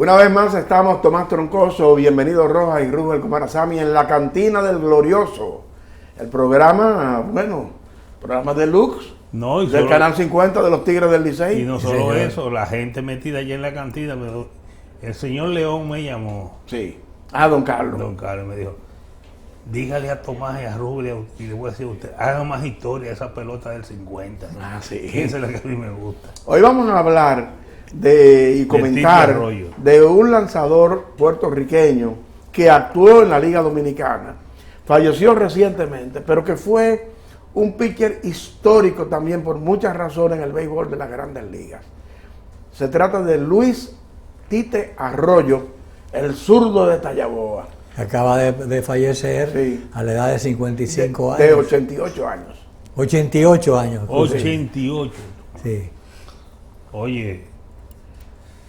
Una vez más estamos Tomás Troncoso, bienvenido Rojas y Rubén Comarazami en la Cantina del Glorioso. El programa, programa deluxe del solo, Canal 50 de los Tigres del Licey. Y no solo eso, la gente metida allá en la cantina. Pero el señor León me llamó. Sí. Ah, don Carlos. Don Carlos me dijo, dígale a Tomás y a Rubén, y le voy a decir a usted, haga más historia de esa pelota del 50. Ah, sí. Esa es la que a mí me gusta. Hoy vamos a hablar y comentar de un lanzador puertorriqueño que actuó en la Liga Dominicana, falleció recientemente, pero que fue un pitcher histórico también por muchas razones en el béisbol de las Grandes Ligas. Se trata de Luis Tite Arroyo, el zurdo de Tallaboa. Acaba de fallecer, sí, a la edad de 55 años. De 88 años. 88 años. 88. Sí. Oye,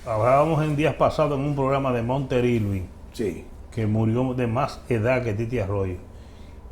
hablábamos en días pasados en un programa de Monter Irving, sí, que murió de más edad que Titi Arroyo.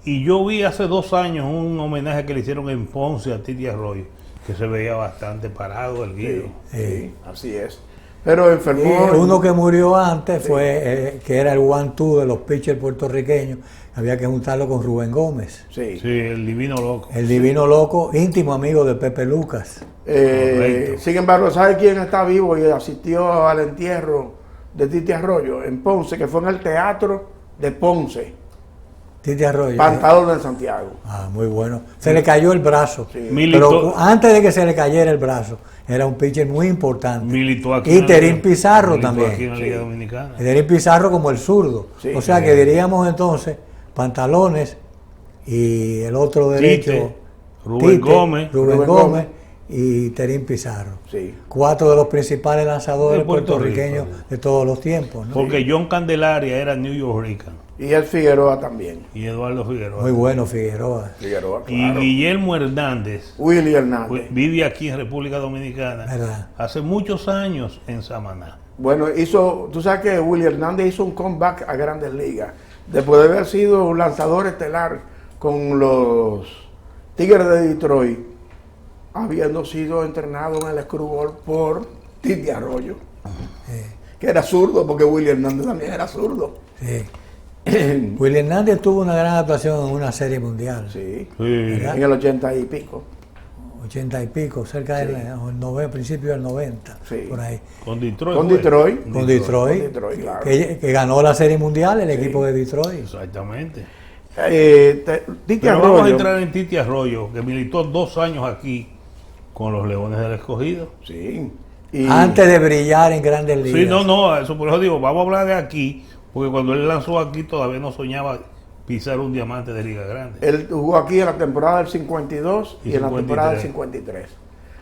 Y yo vi hace 2 años un homenaje que le hicieron en Ponce a Titi Arroyo, que se veía bastante parado el guido. Sí, así es. Pero enfermó. Y uno que murió antes fue, que era el one-two de los pitchers puertorriqueños. Había que juntarlo con Rubén Gómez. Sí, el Divino Loco. El Divino Loco, íntimo amigo de Pepe Lucas. Sin embargo, ¿sabe quién está vivo y asistió al entierro de Titi Arroyo? En Ponce, que fue en el Teatro de Ponce. Titi Arroyo. Pantalones de Santiago. Ah, muy bueno. Se le cayó el brazo. Sí. Pero antes de que se le cayera el brazo, era un pitcher muy importante. Militó aquí. Y Terín Pizarro también. Aquí en la Liga Dominicana. Terín Pizarro como el zurdo. Sí. O sea que diríamos entonces Pantalones y el otro derecho, Rubén Gómez y Terín Pizarro. Sí. 4 de los principales lanzadores De Puerto puertorriqueños Rico, de todos los tiempos, ¿no? Porque John Candelaria era New Yorker. Y el Figueroa también. Y Eduardo Figueroa. Muy bueno Figueroa. Figueroa, Y claro. Guillermo Hernández. Willy Hernández. Vive aquí en República Dominicana. ¿Verdad? Hace muchos años en Samaná. Bueno, tú sabes que Willy Hernández hizo un comeback a Grandes Ligas. Después de haber sido un lanzador estelar con los Tigres de Detroit, habiendo sido entrenado en el screwball por Titi Arroyo, que era zurdo, porque Willy Hernández también era zurdo. Sí. Willy Hernández tuvo una gran actuación en una serie mundial. Sí, Sí. en el 80 y pico. 80 y pico, cerca del principio del 90, Sí. por ahí. Con Detroit. Con Detroit. Con Detroit, Con Detroit, claro. que ganó la serie mundial el equipo de Detroit. Exactamente. Titi Pero Arroyo. vamos a entrar en Titi Arroyo, que militó 2 años aquí con los Leones del Escogido. Sí. Y Antes de brillar en Grandes Ligas. Sí, eso por eso digo, vamos a hablar de aquí, porque cuando él lanzó aquí todavía no soñaba pisar un diamante de Liga Grande. él jugó aquí en la temporada del 52 y en la 53. temporada del 53.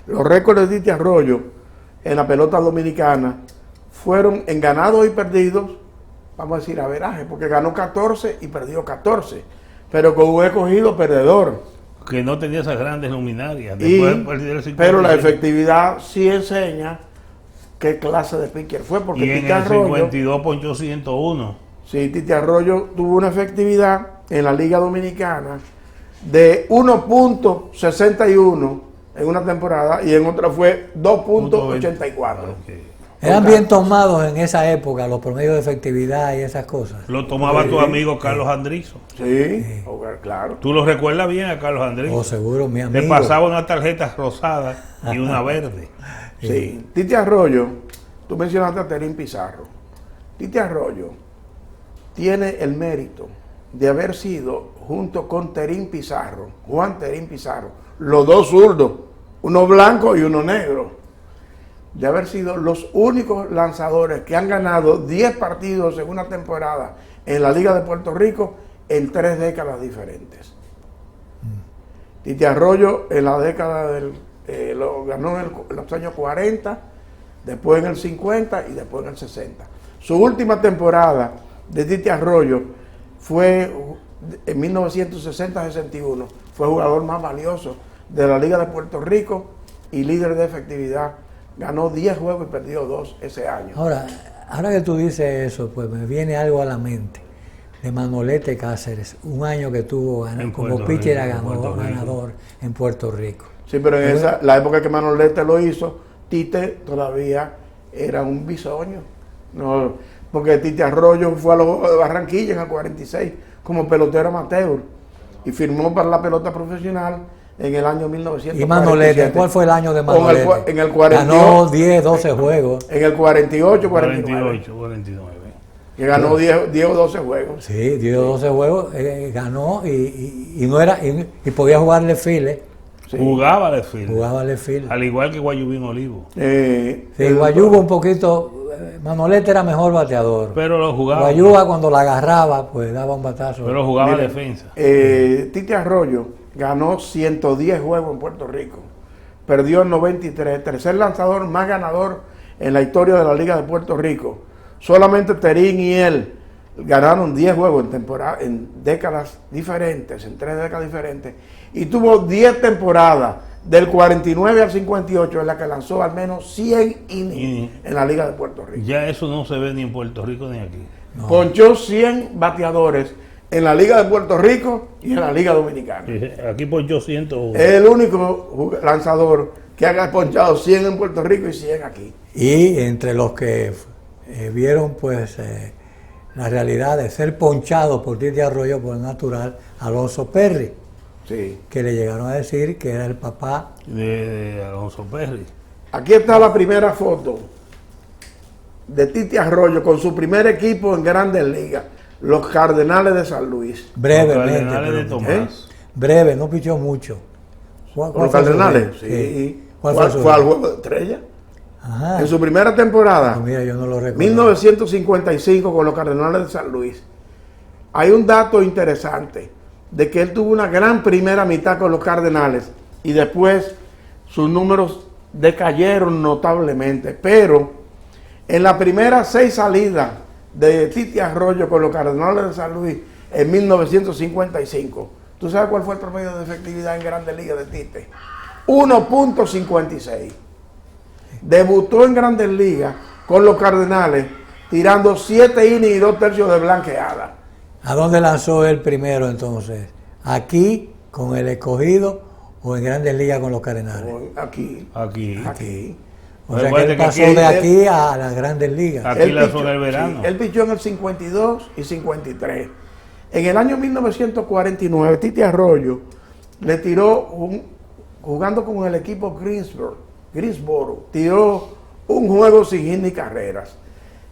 Los récords de Titi Arroyo en la pelota dominicana fueron en ganados y perdidos, vamos a decir averaje, porque ganó 14 y perdió 14, pero con un escogido perdedor. Que no tenía esas grandes luminarias. Pero la efectividad sí enseña qué clase de pitcher fue, porque Y en Titi el Arroyo, 52 ponchó 101. sí, Titi Arroyo tuvo una efectividad en la Liga Dominicana de 1.61 en una temporada y en otra fue 2.84. Eran bien tomados en esa época los promedios de efectividad y esas cosas. Lo tomaba tu amigo Carlos Andrizo. Sí, claro. Tú lo recuerdas bien a Carlos Andrizo. Oh, seguro, mi amigo. Le pasaba una tarjeta rosada y una verde. Sí, Titi Arroyo, tú mencionaste a Terín Pizarro. Titi Arroyo tiene el mérito de haber sido, junto con Terín Pizarro, Juan Terín Pizarro, los dos zurdos, uno blanco y uno negro, de haber sido los únicos lanzadores que han ganado 10 partidos en una temporada en la Liga de Puerto Rico en 3 décadas diferentes. Titi Arroyo en la década lo ganó en los años 40, después en el 50 y después en el 60. Su última temporada de Titi Arroyo fue en 1960-61, fue el jugador más valioso de la Liga de Puerto Rico y líder de efectividad. Ganó 10 juegos y perdió 2 ese año. Ahora que tú dices eso, pues me viene algo a la mente de Manolete Cáceres, un año que tuvo como pitcher ganador en Puerto Rico. Sí, pero en la época que Manolete lo hizo, Tite todavía era un bisoño. No, porque Tite Arroyo fue a los Juegos de Barranquilla en el 46 como pelotero amateur y firmó para la pelota profesional en el año 1947. ¿Y Manolete? ¿Cuál fue el año de Manolete? En el 48. Ganó 10, 12 juegos. En el 48, 49. 48, 49. Que ganó 10 o 12 juegos. Sí, 10 o 12 juegos, ganó y no era y podía jugarle file. Sí. Jugaba de file. Jugaba de file. Al igual que Guayubín Olivo. Sí, Guayuba un poquito, Manolete era mejor bateador. Pero lo jugaba. Guayuba cuando la agarraba, pues daba un batazo. Pero jugaba defensa. Tite Arroyo ganó 110 juegos en Puerto Rico. Perdió en 93. Tercer lanzador más ganador en la historia de la Liga de Puerto Rico. Solamente Terín y él ganaron 10 juegos en décadas diferentes, en 3 décadas diferentes. Y tuvo 10 temporadas del 49 al 58 en la que lanzó al menos 100 innings en la Liga de Puerto Rico. Ya eso no se ve ni en Puerto Rico ni aquí. No. Ponchó 100 bateadores en la Liga de Puerto Rico y en la Liga Dominicana. Aquí ponchó 100. Es el único lanzador que ha ponchado 100 en Puerto Rico y 100 aquí. Y entre los que vieron pues la realidad de ser ponchado por Tite Arroyo por natural, Alonso Perry, sí, que le llegaron a decir que era el papá de Alonso Perry. Aquí está la primera foto de Tite Arroyo con su primer equipo en Grandes Ligas, los Cardenales de San Luis. Brevemente, los Cardenales de Tomás. Breve, no pichó mucho. ¿Los Cardenales? Sí. ¿Cuál fue al Juego de Estrella? Ajá. En su primera temporada, No, mira, yo no lo recuerdo. 1955 con los Cardenales de San Luis. Hay un dato interesante de que él tuvo una gran primera mitad con los Cardenales y después sus números decayeron notablemente, pero en las primeras 6 salidas de Tite Arroyo con los Cardenales de San Luis en 1955, ¿tú sabes cuál fue el promedio de efectividad en Grandes Ligas de Tite? 1.56. Debutó en Grandes Ligas con los Cardenales tirando 7 innings y 2 tercios de blanqueada. ¿A dónde lanzó él primero entonces? ¿Aquí con el Escogido o en Grandes Ligas con los Cardenales? Aquí. O sea que él pasó de aquí a las Grandes Ligas. Aquí lanzó en el verano. Sí, él pichó en el 52 y 53. En el año 1949, Tite le tiró jugando con el equipo Greensboro, tiró un juego sin hit ni carreras.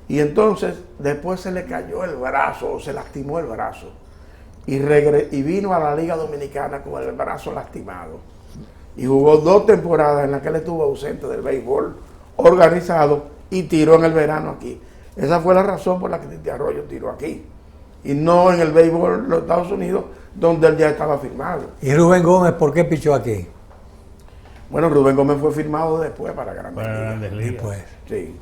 Y entonces después se le cayó el brazo, o se lastimó el brazo. Y vino a la Liga Dominicana con el brazo lastimado. Y jugó 2 temporadas en las que él estuvo ausente del béisbol organizado y tiró en el verano aquí. Esa fue la razón por la que Tite Arroyo tiró aquí. Y no en el béisbol de los Estados Unidos, donde él ya estaba firmado. ¿Y Rubén Gómez por qué pichó aquí? Bueno, Rubén Gómez fue firmado después para Grandes Ligas. Después. Sí.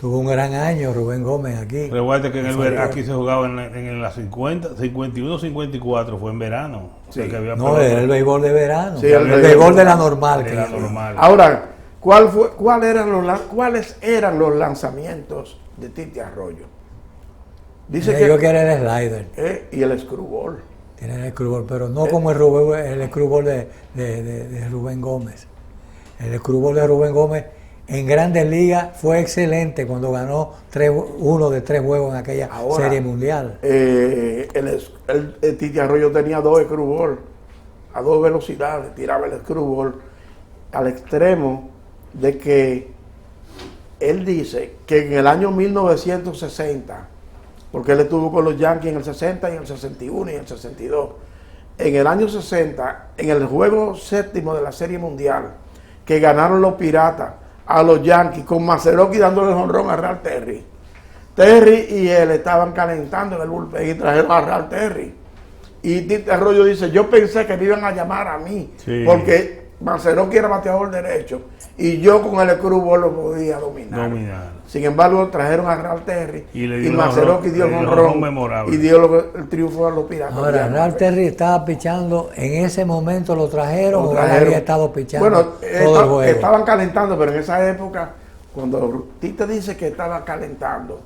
Tuvo un gran año Rubén Gómez aquí. Recuerda que en el verano aquí se jugaba en las 50, 51, 54, fue en verano. Sí. O sea que había No, era el béisbol de verano. Sí, el béisbol de la normal. de la normal. Ahora, ¿cuáles eran los lanzamientos de Tite Arroyo? Dice Yo quiero el slider. Y el screwball. Tiene el screwball, pero no como el screwball de Rubén Gómez. El screwball de Rubén Gómez en Grandes Ligas fue excelente cuando ganó 1 de 3 juegos en aquella serie mundial. El Tite Arroyo tenía 2 screwball a 2 velocidades, tiraba el screwball al extremo de que él dice que en el año 1960, porque él estuvo con los Yankees en el 60 y en el 61 y en el 62, en el año 60, en el juego 7º de la Serie Mundial, que ganaron los Piratas a los Yankees, con Mazeroski dándole jonrón a Real Terry. Terry y él estaban calentando en el bullpen y trajeron a Real Terry. Y Tite Arroyo dice, yo pensé que me iban a llamar a mí, porque Mazeroski era bateador derecho y yo con el screwball lo podía dominar. Sin embargo, trajeron a Real Terry y Mazeroski dio el jonrón y dio el triunfo a los Piratas. Ahora, Real Terry estaba pichando, en ese momento lo trajeron o había estado pichando todo el juego. Estaban calentando, pero en esa época, cuando Tite dice que estaba calentando,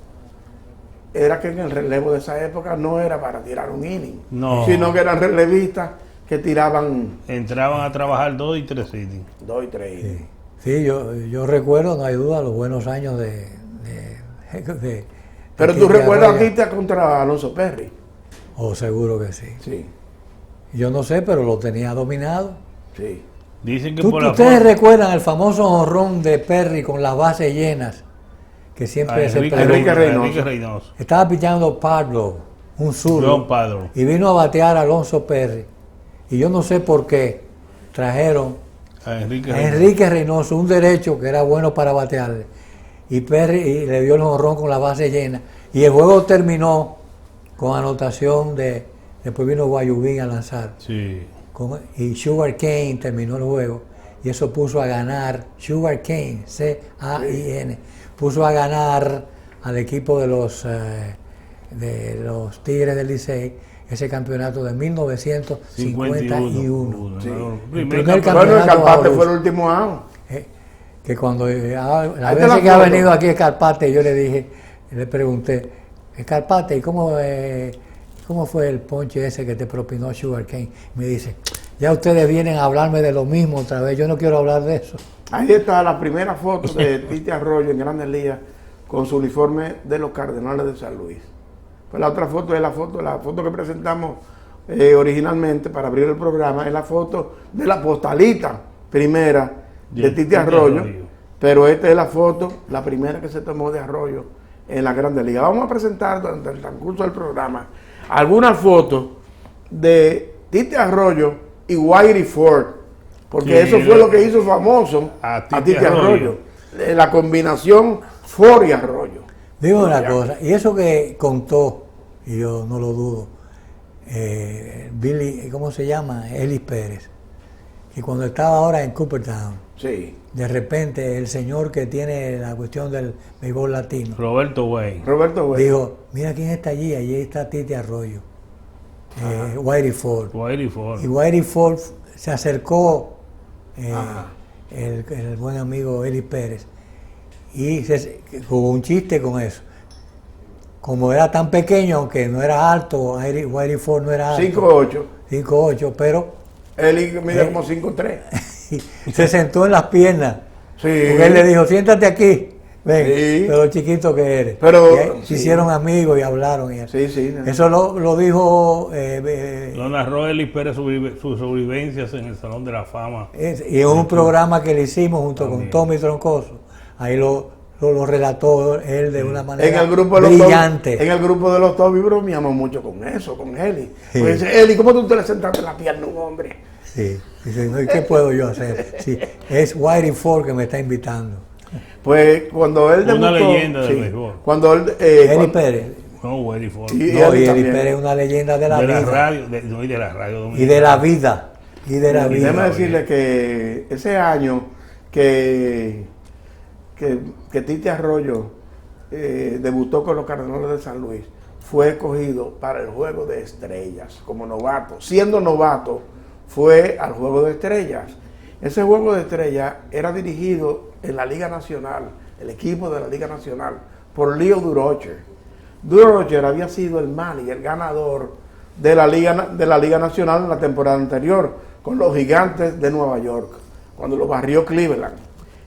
era que en el relevo de esa época no era para tirar un inning, sino que eran relevistas que tiraban. Entraban a trabajar 2 y 3 innings. 2 y 3 innings. Sí, yo recuerdo, no hay duda, los buenos años de Pero tú recuerdas a Tite contra Alonso Perry. Oh, seguro que sí. Sí, Yo no sé, pero lo tenía dominado. sí. Dicen que por la ¿Ustedes forma- recuerdan el famoso jonrón de Perry con las bases llenas? Que siempre a se Enrique, Enrique Reynoso. Enrique Reynoso. Estaba pitchando Pablo, un zurdo. John Padro. Y vino a batear a Alonso Perry. Y yo no sé por qué trajeron A Enrique a Reynoso. Enrique Reynoso, un derecho que era bueno para batearle. Y Perry le dio el jonrón con la base llena. Y el juego terminó con anotación de... Después vino Guayubín a lanzar. Sí. Y Sugar Cane terminó el juego. Y eso puso a ganar, Sugar Cane, C-A-I-N, puso a ganar al equipo de los Tigres del Licey ese campeonato de 1951. Sí. El primer Bueno, el campeonato Calpate bajo fue el luz. último out. Que cuando la Ahí vez está la que ha foto. venido aquí Escarpate, yo le dije, le pregunté, Escarpate, ¿y cómo fue el ponche ese que te propinó Sugar Cane? Me dice, ya ustedes vienen a hablarme de lo mismo otra vez, yo no quiero hablar de eso. Ahí está la primera foto de Tite Arroyo en Grandes Ligas con su uniforme de los Cardenales de San Luis. Pues la otra foto es la foto que presentamos originalmente para abrir el programa, es la foto de la postalita primera de Tite Arroyo, pero esta es la foto, la primera que se tomó de Arroyo en la Grandes Ligas. Vamos a presentar durante el transcurso del programa algunas fotos de Tite Arroyo y Whitey Ford, porque Sí, eso fue lo que hizo famoso a a Tite Tite Arroyo. Arroyo. La combinación Ford y Arroyo. Digo una Ya. cosa, y eso que contó, y yo no lo dudo, Billy, ¿cómo se llama? Ellis Pérez, que cuando estaba ahora en Cooperstown, Sí. de repente el señor que tiene la cuestión del béisbol latino, Roberto Way. Roberto Güey. dijo, mira quién está allí está Tite Arroyo, Whitey Ford. Whitey Ford. Y Whitey Ford se acercó Ajá. el buen amigo Eli Pérez y jugó un chiste con eso. Como era tan pequeño, aunque no era alto, Whitey Ford no era alto, 5'8". 5'8", pero Él mide como 5'3". se sentó en las piernas. Sí. Porque él le dijo, siéntate aquí, ven, Sí. pero chiquito que eres. Pero, Y ahí se sí. hicieron amigos y hablaron. Y Sí, sí. eso lo dijo Lo narró Ellis Pérez sus sobrevivencias en el Salón de la Fama. y en un programa que le hicimos junto También. con Tommy Troncoso. Ahí lo relató él de una manera En el grupo de los brillante. Toby, en el grupo de los Toby bromeamos mucho con eso, con Eli. Sí. Pues dice, Eli, ¿cómo tú te le sentaste en la pierna a un hombre? Sí. Dice, no, ¿y qué puedo yo hacer? Sí, es Whitey Ford que me está invitando. Pues cuando él Una debutó, leyenda del béisbol. Cuando él, Eli cuando- Pérez. No, Whitey Ford. Y- No, y Eli también. Pérez es una leyenda de la de vida. la radio, no, y de la radio Y dominicana. de la vida. Y de la Y vida. déjame decirle que ese año que Tite Arroyo debutó con los Cardenales de San Luis, fue escogido para el Juego de Estrellas como novato. Siendo novato, fue al Juego de Estrellas. Ese Juego de Estrellas era dirigido en la Liga Nacional, el equipo de la Liga Nacional, por Leo Durocher. Durocher había sido el manager ganador de la Liga Nacional en la temporada anterior, con los Gigantes de Nueva York, cuando lo barrió Cleveland.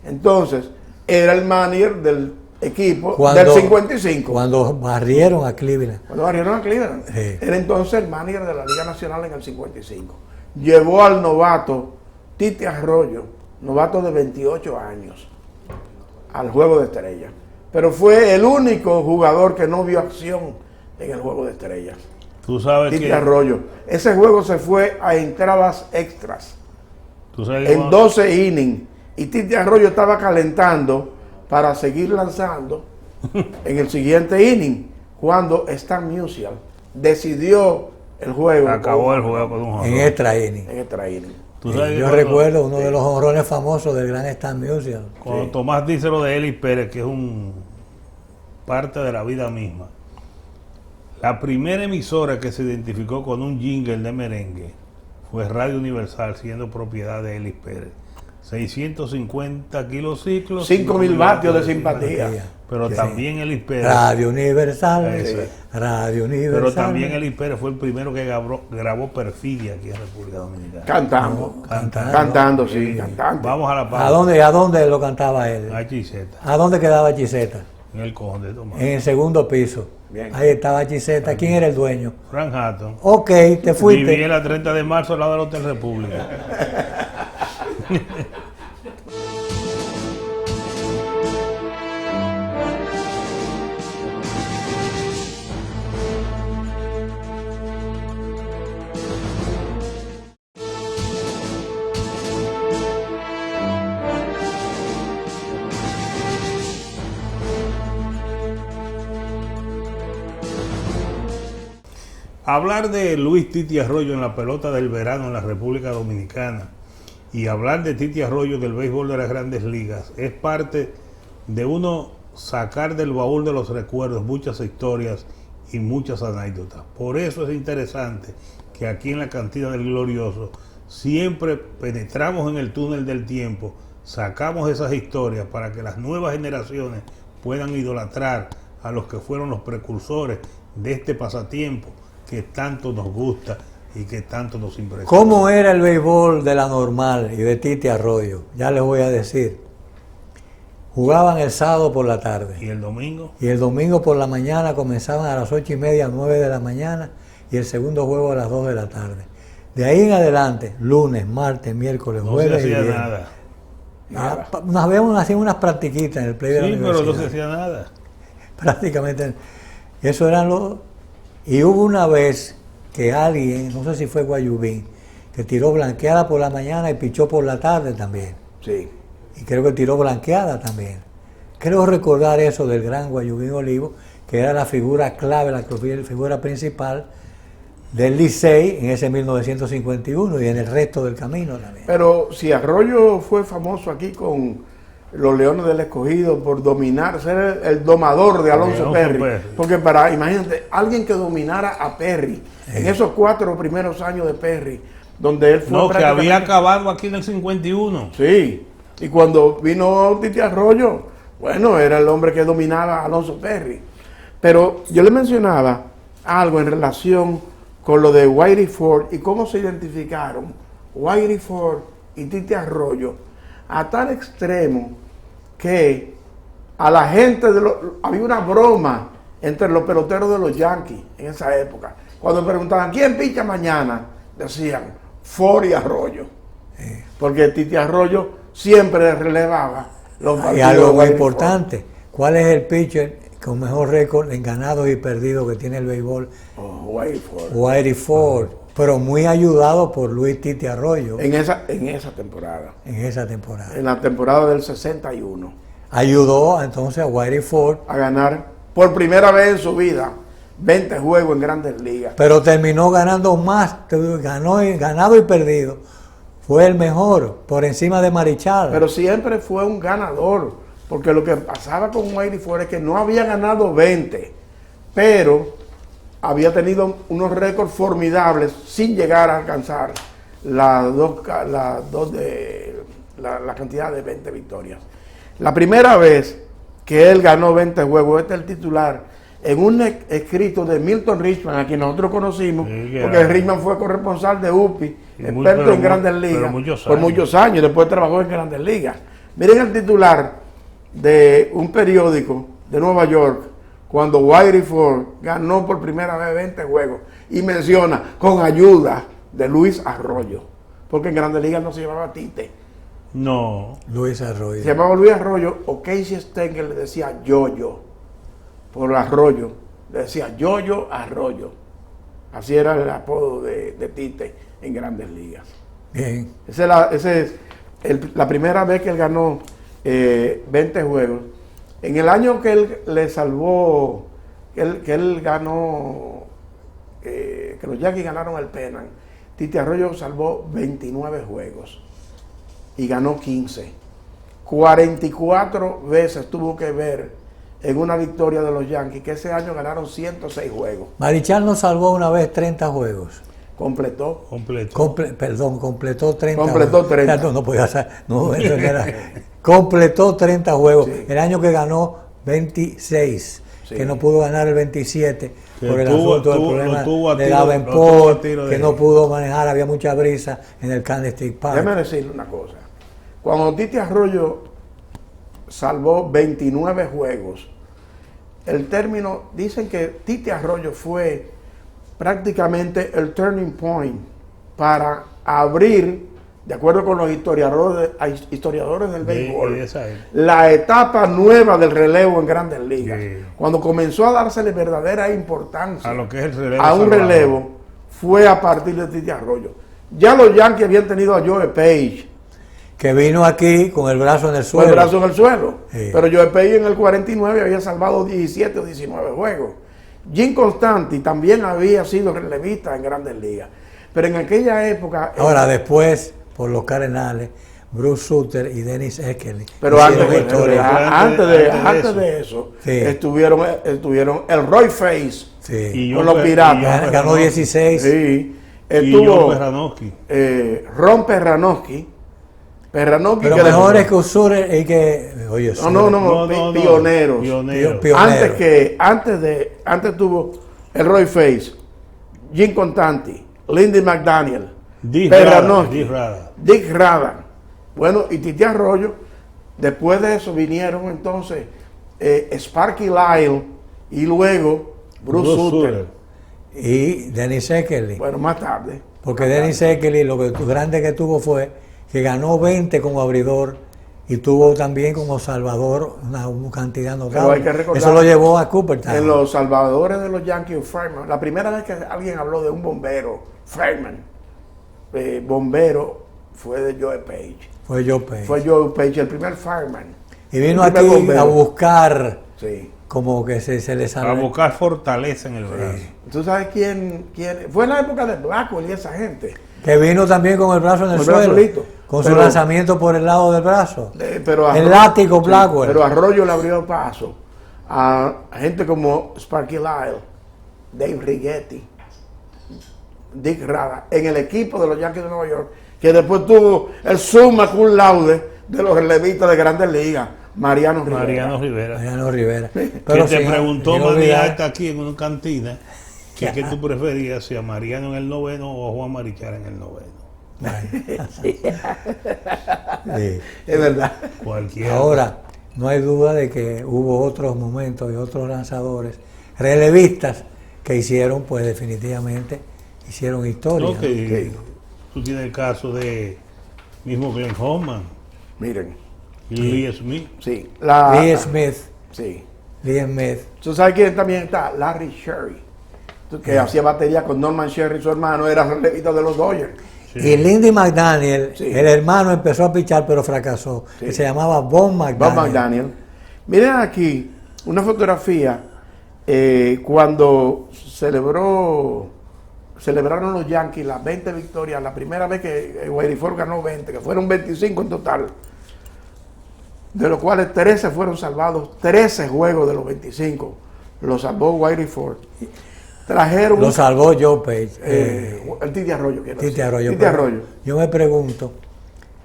Entonces, era el manager del equipo del 55. Cuando barrieron a Cleveland. Cuando barrieron a Cleveland. Sí. Era entonces el manager de la Liga Nacional en el 55. Llevó al novato Tite Arroyo, novato de 28 años, al Juego de Estrellas. Pero fue el único jugador que no vio acción en el Juego de Estrellas. Tú sabes Tite que... Arroyo. Ese juego se fue a entradas extras, Tú sabes que en cuando- 12 innings. Y Tite Arroyo estaba calentando para seguir lanzando en el siguiente inning, cuando Stan Musial decidió el juego. acabó el juego con un En jonrón. extra inning. En extra inning. Tú sabes que Yo cuando- recuerdo uno de los honrones famosos del gran Stan Musial. Cuando Sí. Tomás dice lo de Ellis Pérez, que es un parte de la vida misma, la primera emisora que se identificó con un jingle de merengue fue Radio Universal, siendo propiedad de Ellis Pérez. 650 kilociclos, 5.000 vatios de simpatía. Pero Sí. también Ellis Pérez, Radio Universal. Ese. Radio Universal. pero también Ellis Pérez fue el primero que grabó Perfidia aquí en República Dominicana. Cantando. No, cantando. Cantando, sí, cantando. Vamos a la ¿A dónde lo cantaba él? A Chiseta. ¿A dónde quedaba Chiseta? En el Conde, Tomás. en el segundo piso. Bien. Ahí estaba Chiseta. ¿Quién era el dueño? Frank Hatton. Ok, te fuiste. Viví en la 30 de marzo al lado del Hotel República. Hablar de Luis Titi Arroyo en la pelota del verano en la República Dominicana y hablar de Titi Arroyo del béisbol de las Grandes Ligas es parte de uno sacar del baúl de los recuerdos muchas historias y muchas anécdotas. Por eso es interesante que aquí en la Cantina del Glorioso siempre penetramos en el túnel del tiempo, sacamos esas historias para que las nuevas generaciones puedan idolatrar a los que fueron los precursores de este pasatiempo que tanto nos gusta y que tanto nos impresiona. ¿Cómo era el béisbol de la Normal y de Titi Arroyo? Ya les voy a decir. Jugaban el sábado por la tarde. ¿Y el domingo? Y el domingo por la mañana comenzaban a las 8:30, 9 de la mañana y el segundo juego a las 2 de la tarde. De ahí en adelante, lunes, martes, miércoles, No jueves se y hacía viernes. nada. Hacían unas practiquitas en el play de la Sí, pero universidad. no se hacía nada. Prácticamente. Eso eran los... Y hubo una vez que alguien, no sé si fue Guayubín, que tiró blanqueada por la mañana y pichó por la tarde también. Sí. Y creo que tiró blanqueada también. Creo recordar eso del gran Guayubín Olivo, que era la figura clave, la figura principal del Licey en ese 1951 y en el resto del camino también. Pero si Arroyo fue famoso aquí con los Leones del Escogido por dominar, ser el domador de Alonso Perry. Porque imagínate, alguien que dominara a Perry en esos 4 primeros años de Perry, donde él fue... No, que había acabado aquí en el 51. Sí, y cuando vino Titi Arroyo, bueno, era el hombre que dominaba a Alonso Perry. Pero yo le mencionaba algo en relación con lo de Whitey Ford y cómo se identificaron Whitey Ford y Titi Arroyo a tal extremo que a la gente había una broma entre los peloteros de los Yankees en esa época. Cuando preguntaban quién picha mañana, decían Ford y Arroyo, porque Titi Arroyo siempre relevaba los partidos. Y algo muy de importante, Ford. ¿cuál es el pitcher con mejor récord en ganados y perdidos que tiene el béisbol? Whitey Ford. Whitey Ford, pero muy ayudado por Luis Titi Arroyo En esa temporada. en esa temporada. En la temporada del 61. Ayudó entonces a Whitey Ford, A ganar por primera vez en su vida 20 juegos en Grandes Ligas. pero terminó ganando más, ganado y perdido. Fue el mejor, por encima de Marichal. Pero siempre fue un ganador. Porque lo que pasaba con Whitey Ford es que no había ganado 20, pero había tenido unos récords formidables sin llegar a alcanzar la cantidad de 20 victorias. La primera vez que él ganó 20 juegos, este es el titular, en un escrito de Milton Richman, a quien nosotros conocimos, Sí, porque Richman fue corresponsal de UPI, experto en Grandes Ligas, por muchos años, después trabajó en Grandes Ligas. Miren el titular de un periódico de Nueva York, cuando Whitey Ford ganó por primera vez 20 juegos, y menciona con ayuda de Luis Arroyo, porque en Grandes Ligas no se llamaba Tite, No. Luis Arroyo. se llamaba Luis Arroyo, o Casey Stengel le decía Yoyo, por Arroyo, le decía Yoyo Arroyo, así era el apodo de Tite en Grandes Ligas. Bien. Esa es la primera vez que él ganó 20 juegos. En el año que él le salvó, que él ganó, que los Yankees ganaron el Pennant, Titi Arroyo salvó 29 juegos y ganó 15. 44 veces tuvo que ver en una victoria de los Yankees, que ese año ganaron 106 juegos. Marichal nos salvó una vez 30 juegos. Completó. Completó 30 Completó juegos. 30. No podía ser, no, eso era. Completó 30 juegos. Sí. El año que ganó 26, Sí. que no pudo ganar el 27 Que por el tuvo- asunto del tuvo- problema lo tuvo a de tiro- Davenport, lo tuvo a tiro de que ahí. no pudo manejar, había mucha brisa en el Candlestick Park. Déjame decirle una cosa. Cuando Titi Arroyo salvó 29 juegos, el término, dicen que Tite Arroyo fue prácticamente el turning point para abrir, de acuerdo con los historiadores del béisbol, la etapa nueva del relevo en Grandes Ligas. Sí. Cuando comenzó a dársele verdadera importancia A lo que es el relevo a un salvador. relevo, fue a partir de Tite Arroyo. Ya los Yankees habían tenido a Joe Page, Que vino aquí con el brazo en el con suelo. el brazo en el suelo. Sí. Pero Joe Page en el 49 había salvado 17 o 19 juegos. Jim Constanti también había sido relevista en Grandes Ligas. Pero en aquella época... Ahora, después, por los Cardenales, Bruce Sutter y Dennis Eckersley. Pero hicieron antes, historia. antes de eso, Sí. estuvieron el Roy Face Sí. Y con John los Pe- Piratas. y John Ganó 16. Sí. Y John Estuvo Perranowski. Ron Perranowski. Perranowski Pero que mejor le- es que Sutter y que... Oye, No, pioneros. Pioneros. Pio- Antes tuvo el Roy Face, Jim Constanti, Lindy McDaniel, Dick Perranowski, Rada. Dick Rada. Bueno, y Tite Arroyo. Después de eso vinieron entonces Sparky Lyle y luego Bruce Sutter. y Dennis Eckersley. Bueno, más tarde. Porque Dennis Eckersley lo que grande que tuvo fue que ganó 20 como abridor y tuvo también como salvador una cantidad Pero notable. hay que recordar- Eso lo llevó a Cooperstown. En los salvadores de los Yankees, Fireman, la primera vez que alguien habló de un bombero, Fireman, bombero, fue de Joe Page. Fue Joe Page. Fue Joe Page, el primer fireman. Y vino El primer aquí bombero. a buscar Sí. como que se le A sale. buscar fortaleza en el brazo. ¿Tú sabes quién? Fue en la época de Blackwell y esa gente. Que vino también con el brazo en el Con el brazo suelo. listo. Con su Pero- lanzamiento por el lado del brazo. Pero El látigo Blackwell. Pero Arroyo le abrió paso a gente como Sparky Lyle, Dave Righetti, Dick Rada, en el equipo de los Yankees de Nueva York, que después tuvo el summa cum laude de los relevistas de Grandes Ligas, Mariano Rivera. Mariano Rivera. Mariano Rivera. Que Pero te sin- preguntó sin Manny olvidar- Alta aquí en una cantina que qué tú preferías, si a Mariano en el noveno o a Juan Marichal en el noveno. Sí. Es verdad. Cualquiera. Ahora, no hay duda de que hubo otros momentos y otros lanzadores relevistas que hicieron, pues definitivamente, hicieron historia. No, ¿no? que tú tienes el caso de mismo Glenn Hoffman Miren, y Lee Smith. sí. Lee Smith. Sí. Lee Smith. ¿Tú sabes quién también está? Larry Sherry, que hacía batería con Norman Sherry, su hermano, era relevista de los Dodgers. Sí. Y Lindy McDaniel, Sí. el hermano, empezó a pichar pero fracasó. Sí. Que se llamaba Bob McDaniel. Bob McDaniel. Miren aquí una fotografía cuando celebraron los Yankees las 20 victorias, la primera vez que Whitey Ford ganó 20, que fueron 25 en total, de los cuales 13 fueron salvados, 13 juegos de los 25 los salvó Whitey Ford. Trajeron Lo salvó Joe Page. el Tite Arroyo. quiero Tite decir. Arroyo. Tite Pero Arroyo. Yo me pregunto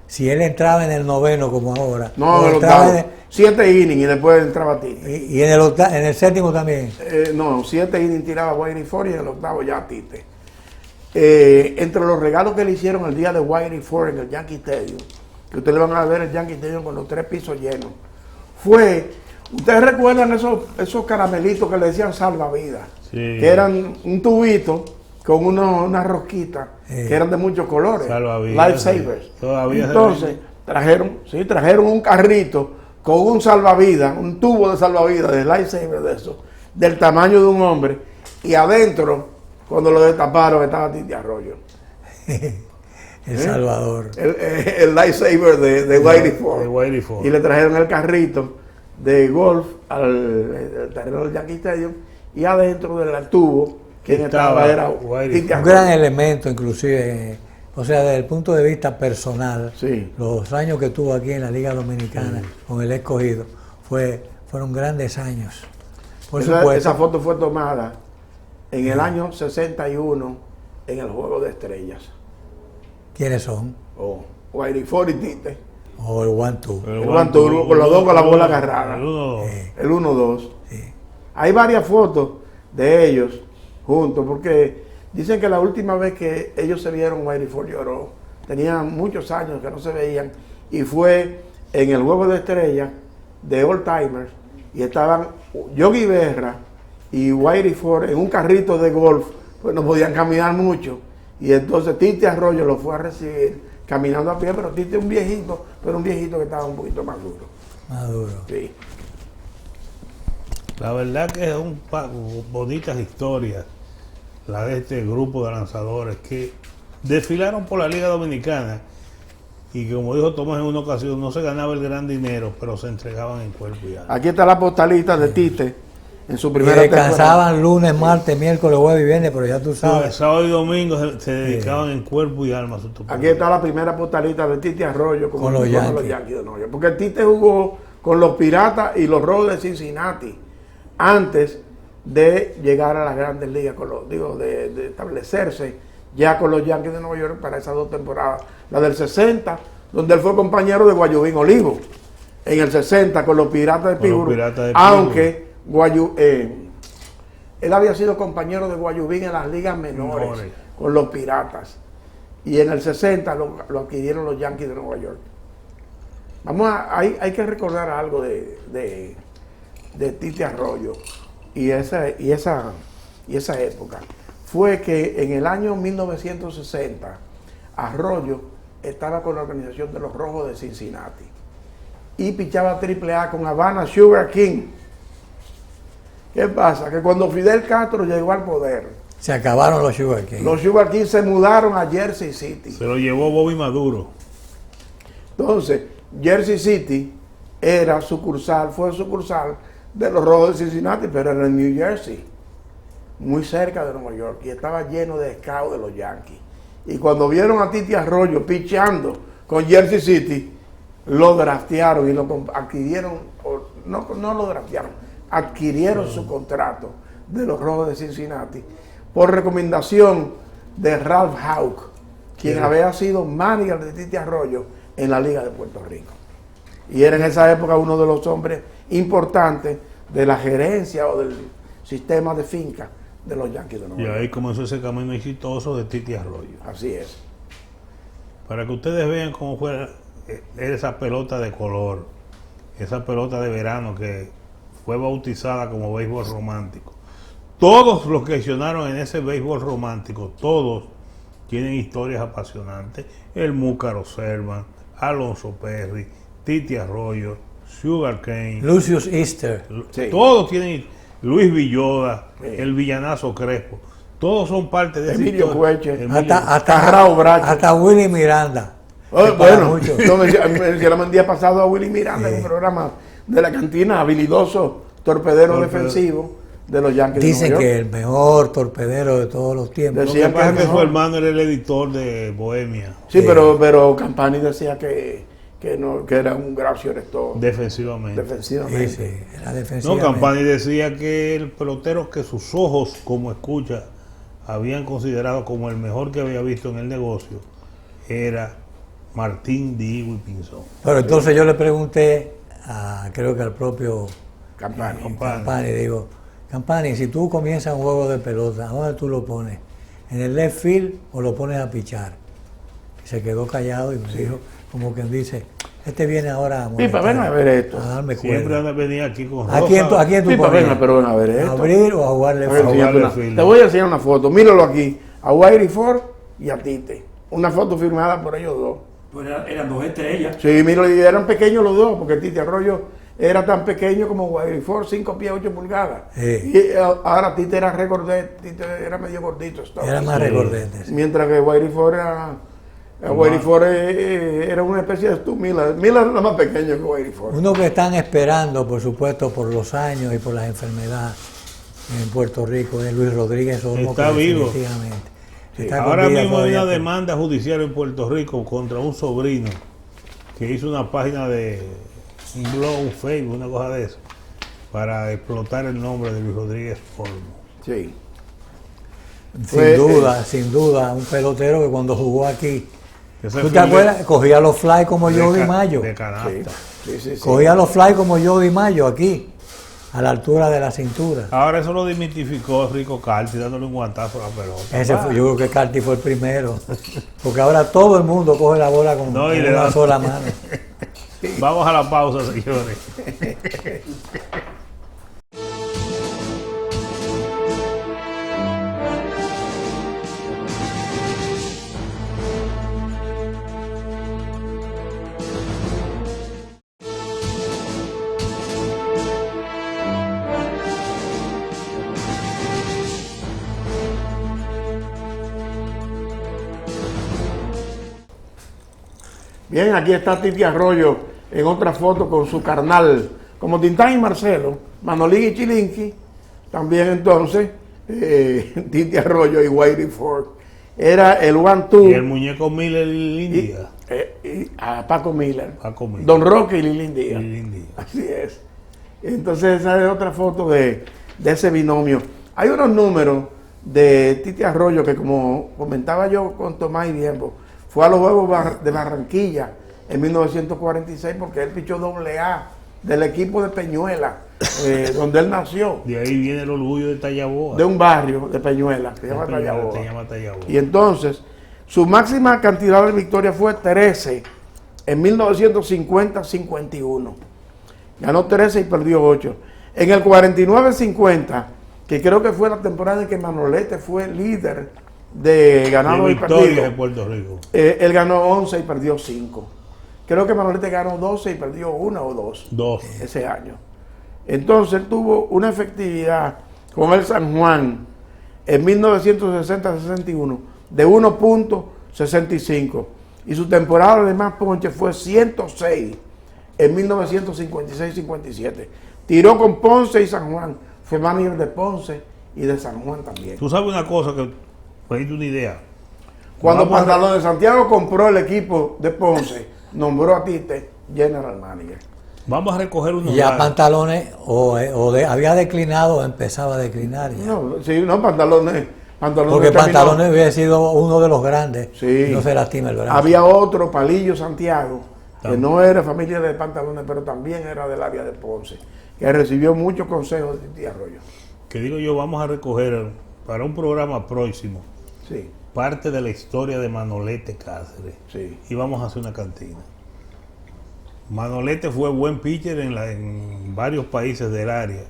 si él entraba en el noveno como ahora. No, o en el entraba octavo. 7 innings y después entraba Tite. y en en el séptimo también. No, 7 innings tiraba Whitey Ford y en el octavo ya Tite. Entre los regalos que le hicieron el día de Whitey Ford en el Yankee Stadium, que ustedes van a ver el Yankee Stadium con los 3 pisos llenos, fue, ustedes recuerdan esos caramelitos que le decían salvavidas, Sí. que eran un tubito con una rosquita, que eran de muchos colores, Salvavidas, lifesavers. sí. Todavía se Entonces, trajeron un carrito con un salvavidas, un tubo de salvavidas, de lifesaver de eso, del tamaño de un hombre, y adentro, cuando lo destaparon, estaba Tite Arroyo. El Salvador. El lifesaver de Whitey Ford. de Whitey Ford. Y le trajeron el carrito de golf al terreno del Yankee Stadium, y adentro del tubo, quien estaba era Whitey Tite Un Arroyo. gran elemento, inclusive, o sea, desde el punto de vista personal, Sí. los años que tuvo aquí en la Liga Dominicana con el Escogido fueron grandes años. Por supuesto. Esa foto fue tomada en el año 61 en el Juego de Estrellas. ¿Quiénes son? Whitey Ford y Tite. O el One-Two. El guantú, con los dos con la bola agarrada. El 1-2. El 1-2. Sí. Hay varias fotos de ellos juntos, porque dicen que la última vez que ellos se vieron, Whitey Ford lloró. Tenían muchos años que no se veían, y fue en el Juego de Estrellas de Old Timers, y estaban Yogi Berra y Whitey Ford en un carrito de golf, pues no podían caminar mucho. Y entonces Tite Arroyo lo fue a recibir caminando a pie, pero Tite un viejito, pero un viejito que estaba un poquito más duro. Más duro. Sí. La verdad que es bonitas historias, la de este grupo de lanzadores que desfilaron por la Liga Dominicana y que, como dijo Tomás en una ocasión, no se ganaba el gran dinero, pero se entregaban en cuerpo y alma. Aquí está la postalita de Tite en su Y primera descansaban lunes, martes, miércoles, jueves y viernes, pero ya tú No, sabes. sábado y domingo se dedicaban en cuerpo y alma a su topo. Aquí está la primera postalita de Tite Arroyo Con los Yankees. de Nueva York. Porque Tite jugó con los Piratas y los Rojos de Cincinnati antes de llegar a las grandes ligas, de establecerse ya con los Yankees de Nueva York para esas 2 temporadas. La del 60, donde él fue compañero de Guayubín Olivo. En el 60 con los Piratas de Pittsburgh, aunque él había sido compañero de Guayubín en las ligas menores con los Piratas. Y en el 60 lo adquirieron los Yankees de Nueva York. Hay que recordar algo de Tite Arroyo y esa época. Fue que en el año 1960 Arroyo estaba con la organización de los Rojos de Cincinnati y pichaba AAA con Havana Sugar King. ¿Qué pasa? Que cuando Fidel Castro llegó al poder, Se acabaron los Sugar King. los Sugar King se mudaron a Jersey City. Se lo llevó Bobby Maduro. Entonces, Jersey City fue sucursal de los Rojos de Cincinnati, pero era en New Jersey, muy cerca de Nueva York, y estaba lleno de scouts de los Yankees. Y cuando vieron a Tite Arroyo pichando con Jersey City, lo draftearon y lo adquirieron, no lo draftearon, adquirieron su contrato de los Rojos de Cincinnati por recomendación de Ralph Houck, quien había sido manager de Tite Arroyo en la Liga de Puerto Rico. Y era en esa época uno de los hombres importantes de la gerencia o del sistema de finca de los Yankees de Nueva York. Y ahí comenzó ese camino exitoso de Tite Arroyo. Así es. Para que ustedes vean cómo fue esa pelota de color, esa pelota de verano que fue bautizada como béisbol romántico. Todos los que accionaron en ese béisbol romántico, todos tienen historias apasionantes. El Múcaro Servan, Alonso Perry, Tite Arroyo, Sugar Cane, Lucius Easter. Sí. Todos tienen, Luis Villoda, Sí. el Villanazo Crespo, todos son parte de esa Emilio historia. Cueche. Emilio- Carrao Bracho. Hasta Willy Miranda. que para Bueno, muchos. yo mencionamos el día pasado a Willy Miranda en Sí. un programa de la cantina, habilidoso torpedero defensivo de los Yankees Dicen de Nueva que York. el mejor torpedero de todos los tiempos. Lo que Decían pasa es que que es su mejor. hermano era el editor de Bohemia, Sí, pero Campani decía que era un gran shortstop defensivamente. defensivamente. Sí, sí, era No, defensivamente. Campani decía que el pelotero que sus ojos, como escucha, habían considerado como el mejor que había visto en el negocio era Martín Diego y Pinzón. Pero entonces yo le pregunté, creo que al propio Campani. Campani, digo, Campani, si tú comienzas un juego de pelota, ¿a dónde tú lo pones? ¿En el left field o lo pones a pichar? Y se quedó callado y me dijo, como quien dice, este viene ahora a Pipa, ven a ver esto. a darme Siempre cuerda. venía aquí con ¿A quién tú Pipa, ponías? ven, pero ven a ver ¿A esto. abrir o a jugarle Voy a foul? enseñarte jugarle una- film. te voy a enseñar una foto. Míralo aquí. A Whitey Ford y a Tite. Una foto firmada por ellos dos. Pues eran 2 estrellas. Sí, mira, y eran pequeños los dos, porque Tite Arroyo era tan pequeño como Whitey Ford, 5 pies, 8 pulgadas. Sí. Y ahora Tite era Tite era medio gordito. Era más recordete. Mientras que Whitey Ford era una especie de Stu Miller. Miller era más pequeño que Whitey Ford. Uno que están esperando, por supuesto, por los años y por las enfermedades en Puerto Rico es Luis Rodríguez Olmo. Está que vivo. definitivamente está con Ahora vida mismo hay todavía, una pero- demanda judicial en Puerto Rico contra un sobrino que hizo una página de un blog, un Facebook, una cosa de eso, para explotar el nombre de Luis Rodríguez Olmo. Sí. Sin duda, un pelotero que cuando jugó aquí, Ese ¿tú te fue acuerdas? Cogía los fly como Jody Mayo. De canasta. Sí. Cogía los fly como Jody Mayo aquí, a la altura de la cintura. Ahora eso lo desmitificó Rico Carti dándole un guantazo a la pelota. Ese fue, yo creo que Carti fue el primero. Porque ahora todo el mundo coge la bola con No, y le una da- sola mano. Vamos a la pausa, señores. Bien, aquí está Titi Arroyo en otra foto con su carnal, como Tintán y Marcelo, Manolín y Chilinqui, también entonces Titi Arroyo y Whitey Ford. Era el one-two. Y el muñeco Miller y Lilín Díaz. Y a Paco Miller. Paco Miller. Don Roque y Lilín Díaz. Lilín Díaz. Así es. Entonces esa es otra foto de ese binomio. Hay unos números de Titi Arroyo que, como comentaba yo con Tomás y Diembo, fue a los Juegos de Barranquilla en 1946 porque él pichó AA del equipo de Peñuela, donde él nació, De ahí viene el orgullo de Tallaboa. de un barrio de Peñuela que se llama Peñuela, Tallaboa. se llama Tallaboa. Y entonces, su máxima cantidad de victorias fue 13 en 1950-51. Ganó 13 y perdió 8. En el 49-50, que creo que fue la temporada en que Manolete fue líder de ganados y victorias de perdidos, Puerto Rico. él ganó 11 y perdió 5. Creo que Manolete ganó 12 y perdió 1 o 2 2. ese año. Entonces él tuvo una efectividad con el San Juan en 1960-61 de 1.65 y su temporada de más ponche fue 106 en 1956-57. Tiró con Ponce y San Juan, fue manager de Ponce y de San Juan también. Tú sabes una cosa que, para darte una idea. Cuando Vamos a- Pantalón de Santiago compró el equipo de Ponce, nombró a Tite general manager. Vamos a recoger unos Y ya datos. Pantalones había declinado o empezaba a declinar ya. No, sí, no, Pantalones Porque terminó. Pantalones hubiera sido uno de los grandes. Sí. Y no se lastima el brazo. Había otro, Palillo Santiago, que También. no era familia de Pantalones, pero también era del área de Ponce, que recibió muchos consejos de Titi Arroyo. Que digo yo, vamos a recoger para un programa próximo Sí, parte de la historia de Manolete Cáceres. sí. Y vamos a hacer una cantina. Manolete fue buen pitcher en varios países del área.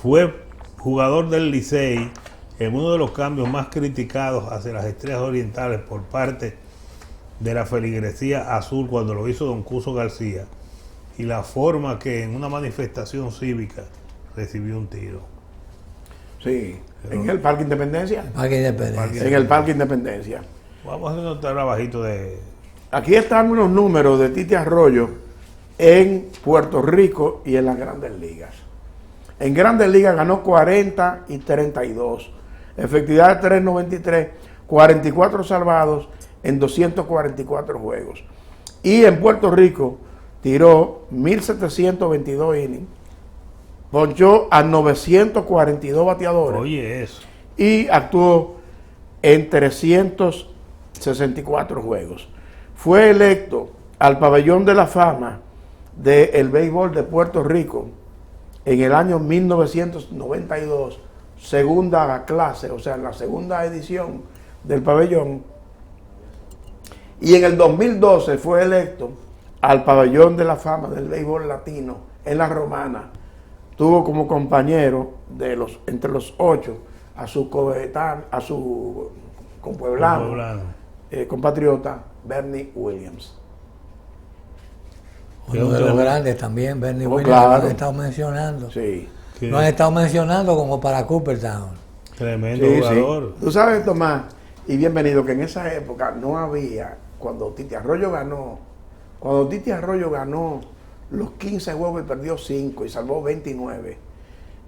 Fue jugador del Licey en uno de los cambios más criticados hacia las Estrellas Orientales por parte de la feligresía azul cuando lo hizo don Cuso García, y la forma que en una manifestación cívica recibió un tiro. Sí, en el Parque Independencia. Parque Independencia. En el Parque Independencia. Vamos a hacer un trabajito de... Aquí están unos números de Titi Arroyo en Puerto Rico y en las Grandes Ligas. En Grandes Ligas ganó 40 y 32. Efectividad de 3.93, 44 salvados en 244 juegos. Y en Puerto Rico tiró 1.722 innings, ponchó a 942 bateadores Oye, eso. y actuó en 364 juegos. Fue electo al Pabellón de la Fama del Béisbol de Puerto Rico en el año 1992, segunda clase, o sea, en la segunda edición del pabellón. Y en el 2012 fue electo al Pabellón de la Fama del Béisbol Latino en La Romana. Tuvo como compañero entre los 8 a su coetáneo, a su compueblano, compatriota Bernie Williams. Uno de los grandes también, Bernie Oh, Williams, claro. lo han estado mencionando. Sí. Lo han estado mencionando como para Cooperstown. Tremendo Sí, jugador. sí. Tú sabes, Tomás, y bienvenido, que en esa época no había, cuando Titi Arroyo ganó los 15 juegos y perdió 5 y salvó 29,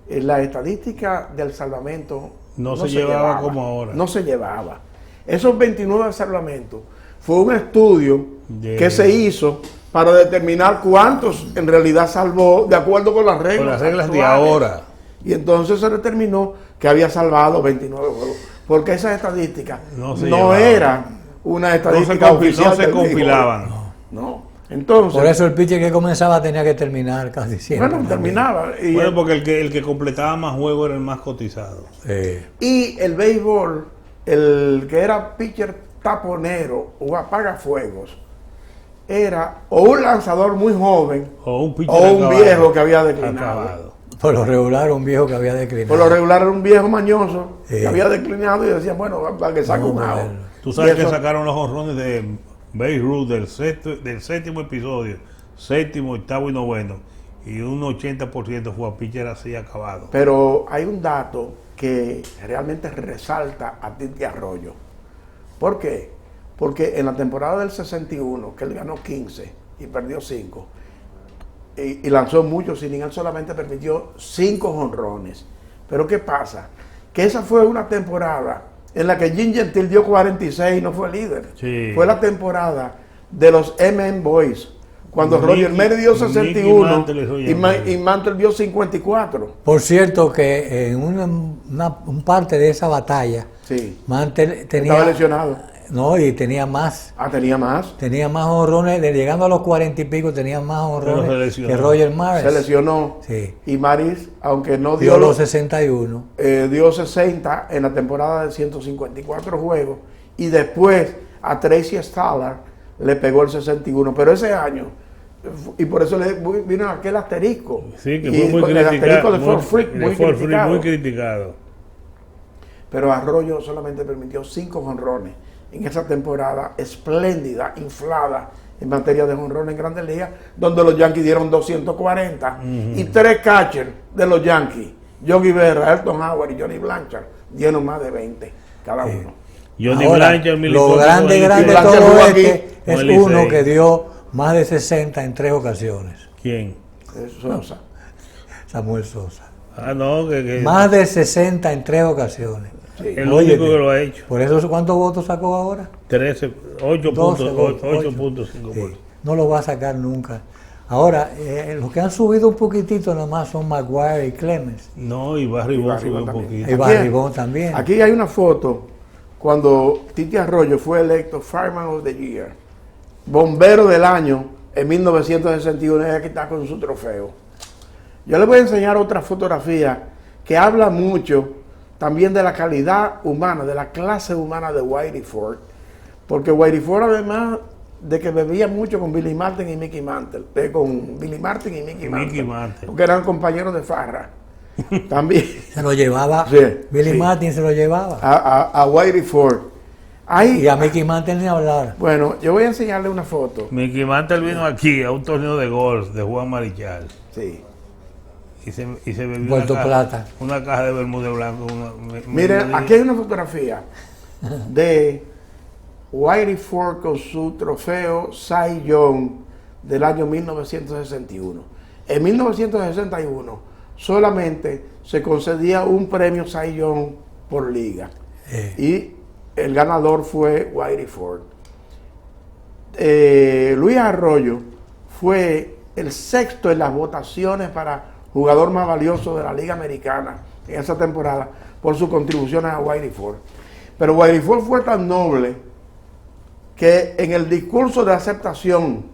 la estadística del salvamento No se llevaba como ahora. No se llevaba. Esos 29 salvamentos fue un estudio que se hizo para determinar cuántos en realidad salvó de acuerdo con las reglas. Con las reglas de actuales. ahora. Y entonces se determinó que había salvado 29 juegos. Porque esas estadísticas No se no llevaban. eran una estadística oficial. no se del béisbol. compilaban. No. Entonces, Por eso el pitcher que comenzaba tenía que terminar casi siempre. bueno, terminaba. Y, Bueno, porque el que completaba más juegos era el más cotizado. y el béisbol, el que era pitcher taponero o apagafuegos, era o un lanzador muy joven O un pitcher o un acabado. viejo que había declinado. Acabado. Por lo regular, un viejo que había declinado. Por lo regular era un viejo mañoso Sí. que había declinado y decían, bueno, para que saque un out. bueno. Tú sabes Y que eso- sacaron los jonrones de Babe Ruth del séptimo episodio, séptimo, octavo y noveno, y un 80% fue a pitcher así acabado. Pero hay un dato que realmente resalta a Titi Arroyo. ¿Por qué? porque en la temporada del 61, que él ganó 15 y perdió 5, y lanzó muchos innings, él solamente permitió 5 jonrones. Pero ¿qué pasa? Que esa fue una temporada en la que Jim Gentile dio 46 y no fue líder. Sí. Fue la temporada de los MM Boys, cuando Roger Maris dio Mickey 61 Mantle y Mantle dio 54. Por cierto que en un parte de esa batalla, Sí. Mantle tenía... Estaba lesionado. No, y tenía más. Ah, tenía más. Tenía más honrones, llegando a los 40 y pico, tenía más Pero se honrones lesionó. que Roger Maris. Se lesionó. Sí. Y Maris, aunque no Dio dio los 61. dio 60 en la temporada de 154 juegos, y después a Tracy Stallard le pegó el 61. Pero ese año, y por eso vino aquel asterisco. Sí, que Y fue muy el asterisco criticado. de Fort Frick, muy criticado. Muy criticado. Pero Arroyo solamente permitió 5 jonrones en esa temporada espléndida, inflada en materia de jonrones en Grandes Ligas, donde los Yankees dieron 240 y 3 catchers de los Yankees, Yogi Berra, Elton Howard y Johnny Blanchard, dieron más de 20 cada uno. Johnny Ahora, Blanchard, lo grande de Blanchard todo jugó es aquí que es con el uno Licey. que dio más de 60 en 3 ocasiones. ¿Quién? Sosa. Samuel Sosa. Ah, no, que Más de 60 en 3 ocasiones. Sí. el Óyete, único que lo ha hecho. Por eso, ¿cuántos votos sacó ahora? 8.5%. Sí, no lo va a sacar nunca. Ahora, los que han subido un poquitito nada más son Maguire y Clemens. No, y Barry Bonds subió un también. poquito. Y Barribón también. Aquí hay una foto cuando Titi Arroyo fue electo Fireman of the Year, bombero del año en 1961, y aquí está con su trofeo. Yo les voy a enseñar otra fotografía que habla mucho también de la calidad humana, de la clase humana de Whitey Ford, porque Whitey Ford, además de que bebía mucho con Billy Martin y Mickey Mantle, con Billy Martin y Mickey Mantle, porque eran compañeros de farra, también Se lo llevaba, Sí, Billy sí. Martin se lo llevaba. a Whitey Ford. Ahí, Y a Mickey Mantle ni hablar. bueno, yo voy a enseñarle una foto. Mickey Mantle vino aquí a un torneo de golf de Juan Marichal Sí. y se bebió Puerto Plata. una caja de Bermúdez Blanco. Miren, aquí hay una fotografía de Whitey Ford con su trofeo Cy Young del año 1961. En 1961 solamente se concedía un premio Cy Young por liga, y el ganador fue Whitey Ford. Luis Arroyo fue el sexto en las votaciones para jugador más valioso de la Liga Americana en esa temporada por sus contribuciones a Whitey Ford. Pero Whitey Ford fue tan noble que en el discurso de aceptación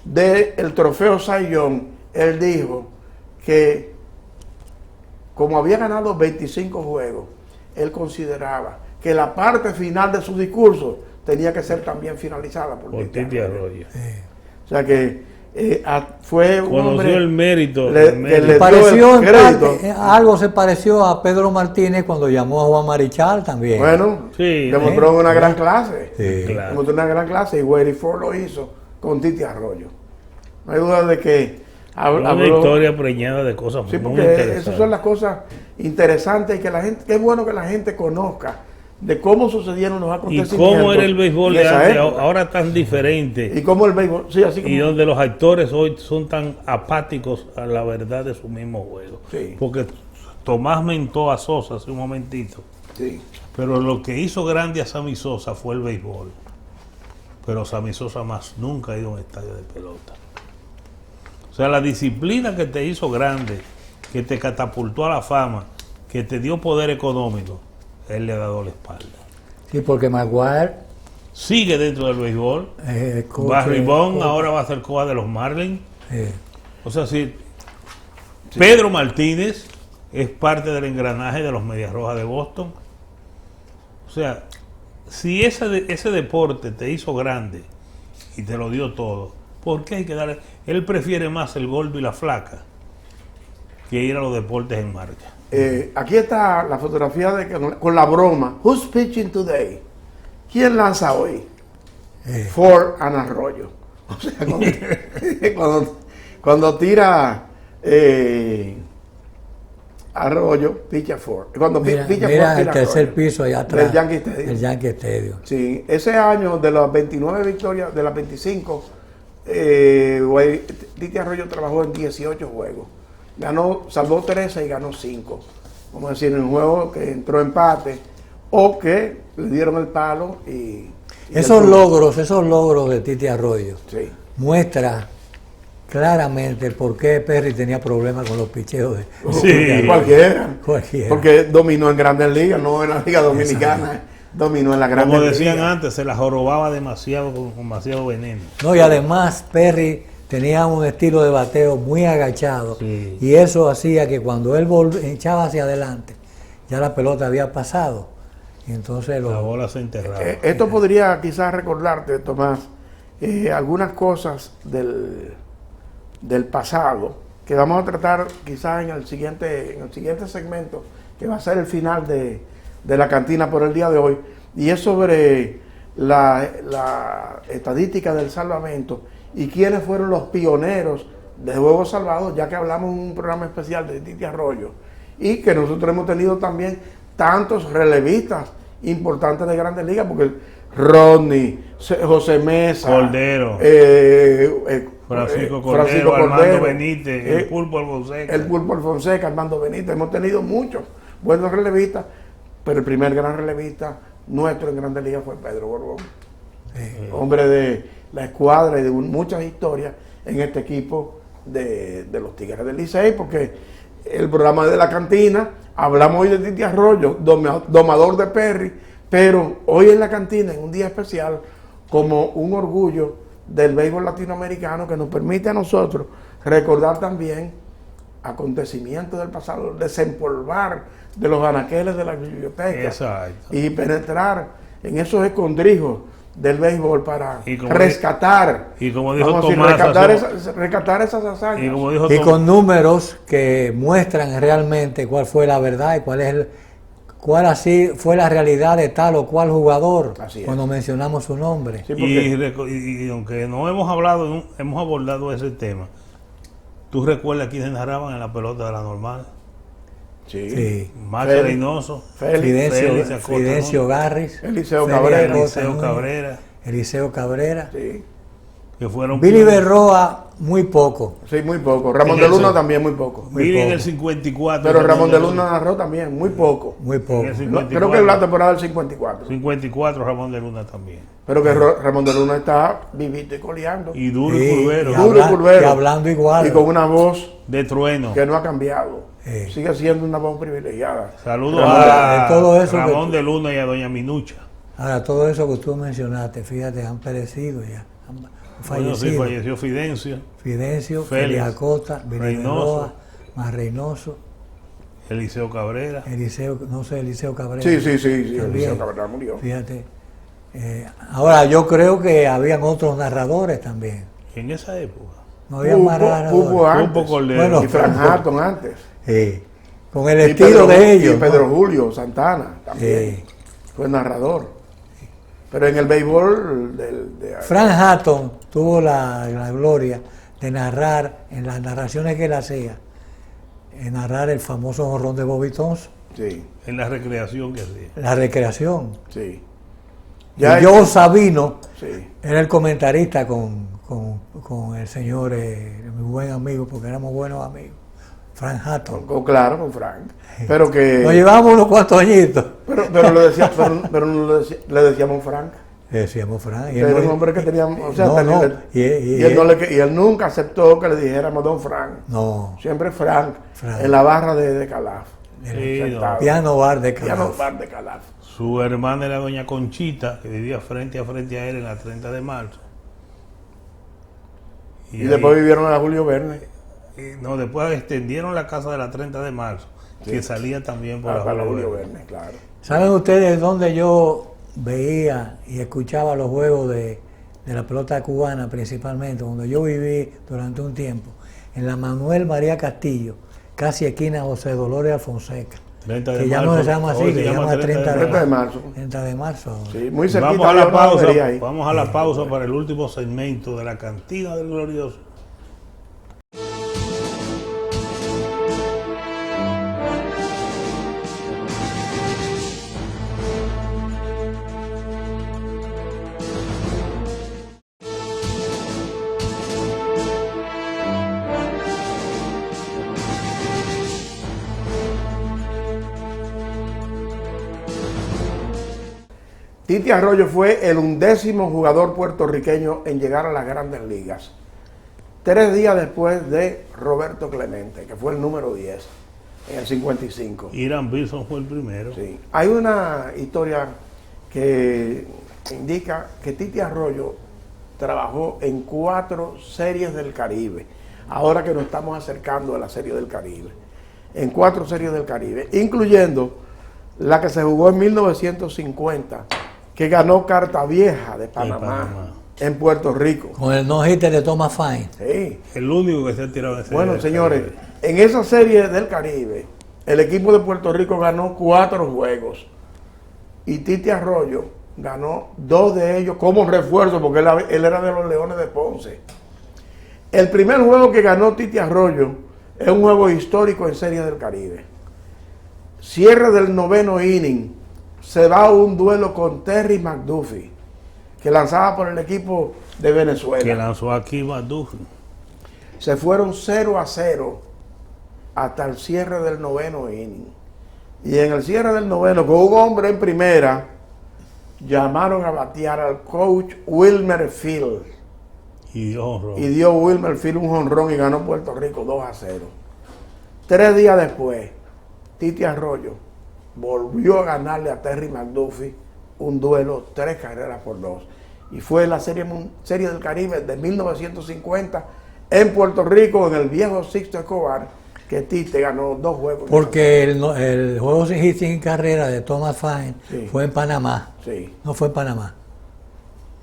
del trofeo Cy Young, él dijo que como había ganado 25 juegos, él consideraba que la parte final de su discurso tenía que ser también finalizada por Titi Arroyo. O sea que fue un Conoció hombre el mérito. que el mérito. le dio Pareció el en crédito. parte, algo se pareció a Pedro Martínez cuando llamó a Juan Marichal también. Bueno, Sí, demostró una gran clase. Sí. Claro. Demostró una gran clase, y Whitey Ford lo hizo con Titi Arroyo. No hay duda de que Una historia preñada de cosas Sí, muy porque interesantes. esas son las cosas interesantes, y que la gente, qué bueno que la gente conozca de cómo sucedieron los Y acontecimientos. cómo era el béisbol en de esa antes, época. ahora tan diferente. Y cómo el béisbol, sí, así como Y donde los actores hoy son tan apáticos a la verdad de su mismo juego. Sí. Porque Tomás mentó a Sosa hace un momentito. sí. Pero lo que hizo grande a Sammy Sosa fue el béisbol. Pero Sammy Sosa más nunca ha ido a un estadio de pelota. O sea, la disciplina que te hizo grande, que te catapultó a la fama, que te dio poder económico, él le ha dado la espalda. Sí, porque Maguire, Sigue dentro del béisbol. coach, Barry Bonds coach, ahora va a ser coach de los Marlins. eh, O sea, sí. Pedro Martínez es parte del engranaje de los Medias Rojas de Boston. O sea, si ese deporte te hizo grande y te lo dio todo, ¿por qué hay que darle? Él prefiere más el golpe y la flaca que ir a los deportes en marcha. Aquí está la fotografía con la broma. Who's pitching today? ¿Quién lanza hoy? Ford and Arroyo. O sea, cuando tira Arroyo, pitcher Ford. Cuando Mira, pitcher mira Ford, el tira tercer Arroyo. piso allá atrás. Del Yankee Stadium. El Yankee Stadium. Sí, ese año de las 29 victorias, de las 25, Titi Arroyo trabajó en 18 juegos. Salvó 13 y ganó 5. Vamos a decir, en un juego que entró empate o que le dieron el palo y Esos logros de Titi Arroyo sí. muestra claramente el por qué Perry tenía problemas con los picheos de Sí. Titi Arroyo. Cualquiera. Porque dominó en Grandes Ligas, no en la Liga Dominicana. Dominó en la Grandes Como Ligas. decían antes, se la jorobaba demasiado con demasiado veneno. No, y además Perry tenía un estilo de bateo muy agachado, Sí. y eso hacía que cuando él echaba hacia adelante, ya la pelota había pasado. Y entonces La bola se enterraba. Esto podría quizás recordarte, Tomás, algunas cosas del pasado que vamos a tratar quizás en el siguiente segmento, que va a ser el final de la cantina por el día de hoy, y es sobre la estadística del salvamento y quiénes fueron los pioneros de juegos salvados, ya que hablamos en un programa especial de Titi Arroyo, y que nosotros hemos tenido también tantos relevistas importantes de Grandes Ligas, porque Rodney, José Mesa, Cordero, Francisco Cordero, Armando Benítez, el Pulpo Alfonseca. El Pulpo Alfonseca, Armando Benítez. Hemos tenido muchos buenos relevistas, pero el primer gran relevista nuestro en Grandes Ligas fue Pedro Borbón. Hombre de la escuadra y de muchas historias en este equipo de los Tigres del Licey, porque el programa de la cantina, hablamos hoy de Titi Arroyo, domador de Perry, pero hoy en la cantina, en un día especial, como un orgullo del béisbol latinoamericano que nos permite a nosotros recordar también acontecimientos del pasado, desempolvar de los anaqueles de la biblioteca. Exacto. Y penetrar en esos escondrijos del béisbol para rescatar, y como dijo vamos a decir, Tomás, rescatar esas hazañas. y como dijo Y Tomás, con números que muestran realmente cuál fue la verdad y cuál así fue la realidad de tal o cual jugador cuando mencionamos su nombre. Sí, y aunque no hemos hablado, hemos abordado ese tema, ¿tú recuerdas quiénes narraban en la pelota de la normal? Sí. Macho Reynoso, Fidencio Garris, Eliseo Cabrera, sí. que fueron Billy Berroa muy poco. Sí, muy poco. Ramón de Luna también muy poco. Billy en el 54. Pero Ramón de Luna narró también muy poco. Muy poco. Creo que en la temporada del 54. 54 Ramón de Luna también. Pero que Ramón de Luna está vivito y coleando. Y duro y curvero. Y hablando igual. Y con una voz de trueno. Que no ha cambiado. Sigue siendo una voz privilegiada. Saludos a todo eso Ramón de Luna y a doña Minucha. Ahora, todo eso que tú mencionaste, fíjate, han perecido ya. Han fallecido. Bueno, sí, falleció Fidencio, Félix Acosta, Reynoso, más Reynoso. Eliseo Cabrera. Eliseo Cabrera. Sí, Eliseo Cabrera murió. Fíjate. Ahora, yo creo que habían otros narradores también. En esa época. No había más narradores. Bueno, y Frank Hatton antes. Con el estilo de ellos. Y Pedro Julio Santana también. Fue narrador. Pero en el béisbol Frank Hatton tuvo la gloria de narrar, en las narraciones que él hacía, narrar el famoso jonrón de Bobby Thompson. Sí. En la recreación que hacía. La recreación. Sí. Y Joe Sabino era el comentarista con el señor, mi buen amigo, porque éramos buenos amigos, Frank Hatton. Claro, con Frank. Pero que nos llevamos unos cuantos añitos. Pero le decíamos Frank. Le decíamos Frank. Y era un hombre que tenía, o sea, y él nunca aceptó que le dijéramos Don Frank. No. Siempre Frank. En la barra de Calaf. Piano bar de Calaf. Piano bar de Calaf. Su hermana era doña Conchita, que vivía frente a él en la 30 de marzo. Y después vivieron en la Julio Verne. No, después extendieron la casa de la 30 de marzo, que salía también por la Julio Verne, claro. ¿Saben ustedes dónde yo veía y escuchaba los juegos de la pelota cubana principalmente? Donde yo viví durante un tiempo, en la Manuel María Castillo, casi esquina José Dolores Alfonseca. 30 de que ya marzo. no se llama así, que se llama 30 de marzo. 30 de marzo. Sí, muy cerquita. Vamos a la pausa para el último segmento de la cantina del glorioso. Titi Arroyo fue el 11º jugador puertorriqueño en llegar a las grandes ligas. 3 días después de Roberto Clemente, que fue el número 10 en el 55. Irán Bison fue el primero. Sí. Hay una historia que indica que Titi Arroyo trabajó en 4 series del Caribe, ahora que nos estamos acercando a la serie del Caribe, en 4 series del Caribe, incluyendo la que se jugó en 1950, que ganó Carta Vieja de Panamá, en Puerto Rico. Con el no-hitter de Thomas Fine. Sí. El único que se ha tirado en serie. Bueno, del señores, Caribe. en esa serie del Caribe, el equipo de Puerto Rico ganó 4 juegos y Titi Arroyo ganó 2 de ellos como refuerzo, porque él era de los Leones de Ponce. El primer juego que ganó Titi Arroyo es un juego histórico en Serie del Caribe. Cierre del 9º inning, se va a un duelo con Terry McDuffie, que lanzaba por el equipo de Venezuela. Que lanzó aquí McDuffie. Se fueron 0-0 hasta el cierre del 9º inning. Y en el cierre del 9º, con un hombre en primera, llamaron a batear al coach Wilmer Field. Y dio honrón. Y dio Wilmer Field un jonrón y ganó Puerto Rico 2-0. 3 días después, Titi Arroyo volvió a ganarle a Terry McDuffie un duelo 3 carreras por 2. Y fue la serie del Caribe de 1950 en Puerto Rico, en el viejo Sixto Escobar, que Titi ganó 2 juegos. Porque el juego sin hit sin carrera de Thomas Fine Sí. fue en Panamá. Sí. No fue en Panamá.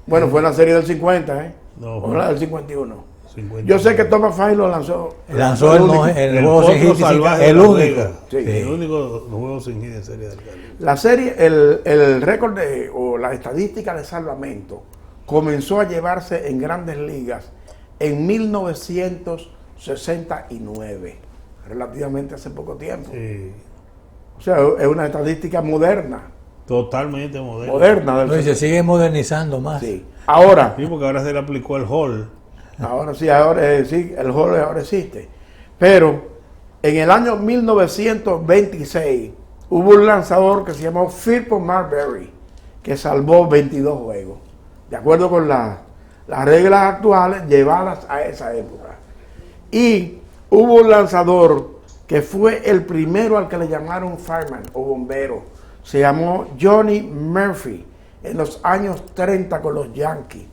Bueno, fue en la serie del 50, ¿eh? No, O la del 51. 50. Yo sé que Thomas Fine lo lanzó. Lanzó el único. juego sin hit sin salvaje el de la único. liga. Sí. El único juego sin hit en serie del Caribe. La serie, el récord o la estadística de salvamento comenzó a llevarse en grandes ligas en 1969, relativamente hace poco tiempo. Sí. O sea, es una estadística moderna. Totalmente moderno. Moderna. No, y se sigue modernizando más. Sí. Ahora, Sí, porque ahora se le aplicó el hall. sí, sí, el Hall ahora existe. Pero en el año 1926 hubo un lanzador que se llamó Philip Marbury, que salvó 22 juegos, de acuerdo con las reglas actuales llevadas a esa época. Y hubo un lanzador que fue el primero al que le llamaron fireman o bombero, se llamó Johnny Murphy, en los años 30 con los Yankees.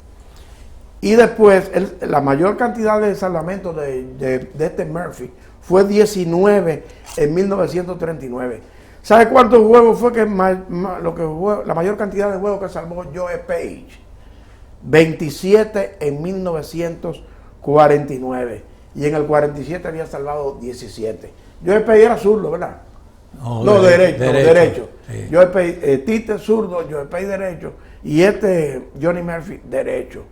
Y después, la mayor cantidad de salvamentos de este Murphy fue 19 en 1939. ¿Sabe cuántos juegos fue la mayor cantidad de juegos que salvó Joe Page? 27 en 1949. Y en el 47 había salvado 17. Joe Page era zurdo, ¿verdad? No, derecho. Sí. Joe Page, Tite zurdo, Joe Page derecho. Y Johnny Murphy derecho.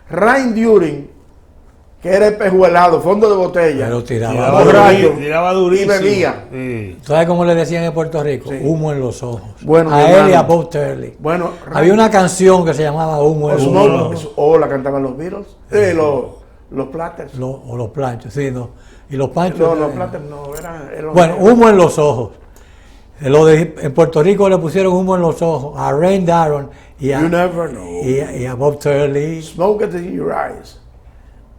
Ryan During, que era espejuelado, fondo de botella, Pero borracho, durísimo. y bebía. Sí. ¿Sabes cómo le decían en Puerto Rico? Sí. Humo en los ojos. Bueno, mi a él y hermano. a Bob Turley. Bueno, Había una canción que se llamaba Humo en los ojos. la cantaban los Beatles, los Platters. O los planchos, sí, ¿no? Y los panchos. No, los Platters no, eran Bueno, Humo en los ojos. En Puerto Rico le pusieron Humo en los ojos a Rain Daron y You never know. y a Bob Turley. Smoke it in your eyes.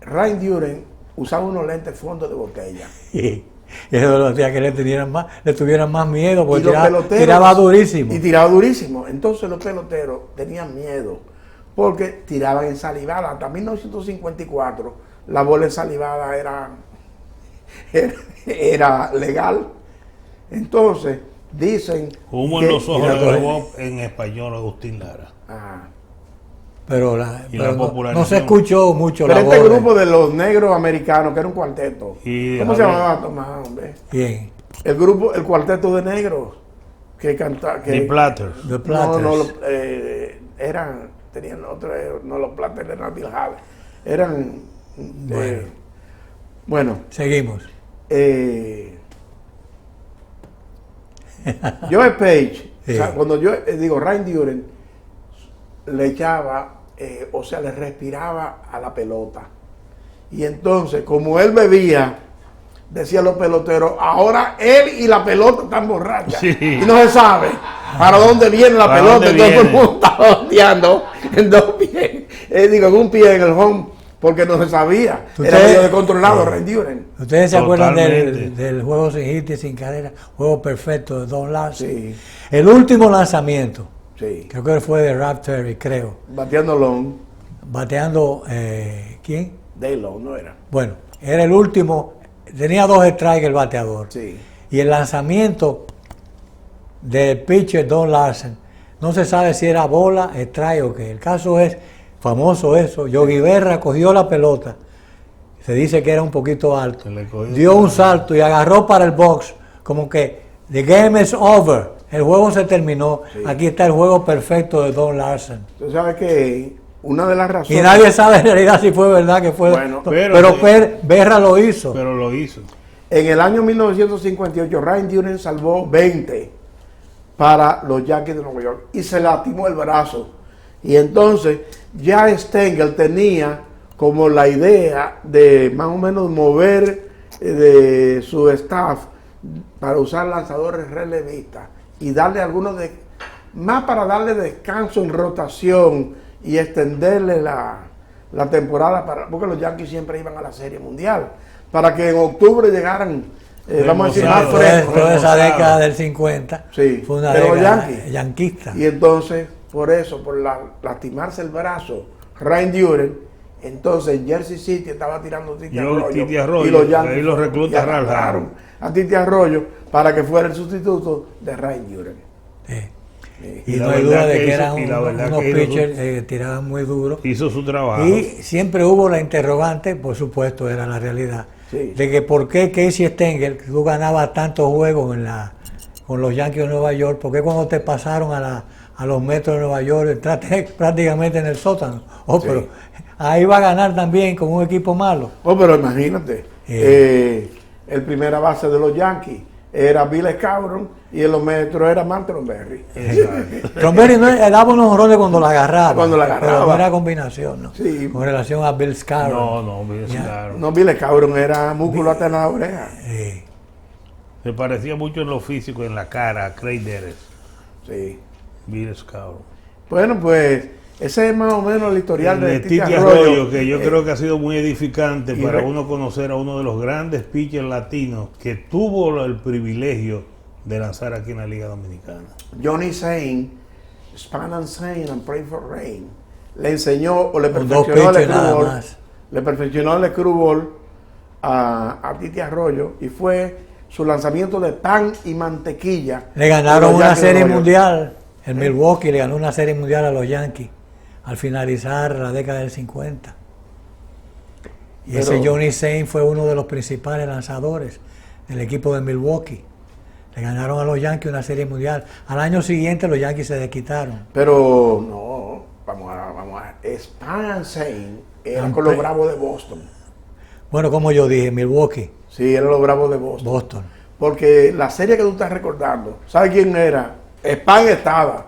Ryan During usaba unos lentes fondo de botella. Y eso lo hacía que le tuvieran más miedo, Y porque los peloteros- tiraba durísimo. Y tiraba durísimo. Entonces los peloteros tenían miedo porque tiraban ensalivada. Hasta 1954 la bola ensalivada era legal. Entonces dicen Humo que- en los ojos Mira, de Bob en español Agustín Lara. Ah. Pero, Y pero la no popularización. se escuchó mucho Pero la este voz de- grupo de los negros americanos, que era un cuarteto. Y ¿Cómo se Javier- llamaba, Tomás, hombre? Bien, El cuarteto de negros que cantaba. The Platters. The Platters. Tenían otro, no, los Platters eran Bill Haley. Eran. Bueno, Seguimos. Joe Page, Sí. o sea, cuando yo digo Ryan Duren, le echaba, le respiraba a la pelota. Y entonces, como él bebía, decían los peloteros, ahora él y la pelota están borrachas. Sí. Y no se sabe para dónde viene la ¿Para pelota. dónde Entonces todo el viene? mundo está bateando en dos pies. Digo, en un pie en el home, porque no se sabía. Era medio descontrolado, Ray Duren. ¿Ustedes se acuerdan Totalmente. del juego sin hit y sin carrera? Juego perfecto de Don Larson. Sí, El último lanzamiento, sí. creo que fue de Rap Terry, creo. Bateando long, Bateando, ¿quién? day long, no era. Bueno, era el último, tenía 2 strikes el bateador. Sí. Y el lanzamiento del pitcher Don Larson, no se sabe si era bola, strike o qué. El caso es, famoso eso, Yogi Berra cogió la pelota, se dice que era un poquito alto, Se le cogió dio un salto y agarró para el box, como que the game is over, el juego se terminó, Sí. aquí está el juego perfecto de Don Larson. Tú sabes que una de las Y razones... nadie sabe en realidad si fue verdad que fue, Bueno, pero Berra lo hizo. Pero lo hizo. En el año 1958, Ray Duren salvó 20 para los Yankees de Nueva York y se lastimó el brazo. Y entonces ya Stengel tenía como la idea de más o menos mover de su staff para usar lanzadores relevistas y darle algunos de más para darle descanso en rotación y extenderle la temporada para, porque los Yankees siempre iban a la Serie Mundial, para que en octubre llegaran, vamos a decir, más Remozado, frescos. Toda esa remozado. década del 50 Sí, fue una de los década Yankees. yanquista. Y entonces, por eso, lastimarse el brazo, Ray Duren, entonces Jersey City estaba tirando Titi Arroyo, y los Yankees ahí los reclutas agarraron a Titi Arroyo para que fuera el sustituto de Ray Duren. Sí. Sí. Y Y no la hay verdad duda de que que hizo- eran y la verdad unos que hizo- pitchers tiraban muy duro. Hizo su trabajo. Y siempre hubo la interrogante, por supuesto, era la realidad, Sí. de que por qué Casey Stengel, que tú ganabas tantos juegos con los Yankees de Nueva York, por qué cuando te pasaron a los Metros de Nueva York entraste prácticamente en el sótano. Oh, Sí. pero ahí va a ganar también con un equipo malo. Oh, pero imagínate, el primera base de los Yankees era Bill Scavron y en los Metros era Mark Tromberry. Exacto. Tromberry no, daba unos honrones cuando la agarraba, Cuando la pero agarraba. no era combinación, ¿no? Sí. Con relación a Bill Scarborough. No, bien Ya. claro. No, Bill Scavron era músculo hasta en la oreja. Se parecía mucho en lo físico, en la cara, a Craig Deres, Sí. Bill Scarborough. Bueno, pues ese es más o menos el historial El de de Titi Titi Arroyo, Arroyo, que yo creo que ha sido muy edificante y para re- uno conocer a uno de los grandes pitchers latinos que tuvo el privilegio de lanzar aquí en la Liga Dominicana. Johnny Sain, Span and Sain and Pray for Rain, le enseñó o le Con dos perfeccionó el pitches nada screwball, más. le perfeccionó el screwball a Titi Arroyo y fue su lanzamiento de pan y mantequilla. Le ganaron Los una Yankees de serie Nueva York. mundial. El Milwaukee le ganó una serie mundial a los Yankees al finalizar la década del 50. Y Pero- ese Johnny Sain fue uno de los principales lanzadores del equipo de Milwaukee. Le ganaron a los Yankees una serie mundial. Al año siguiente los Yankees se desquitaron. Pero no, vamos a Span and Sain era con los Bravos de Boston. Bueno, como yo dije, Milwaukee, Sí, eran los Bravos de Boston. Boston. Porque la serie que tú estás recordando, ¿sabes quién era? Span estaba,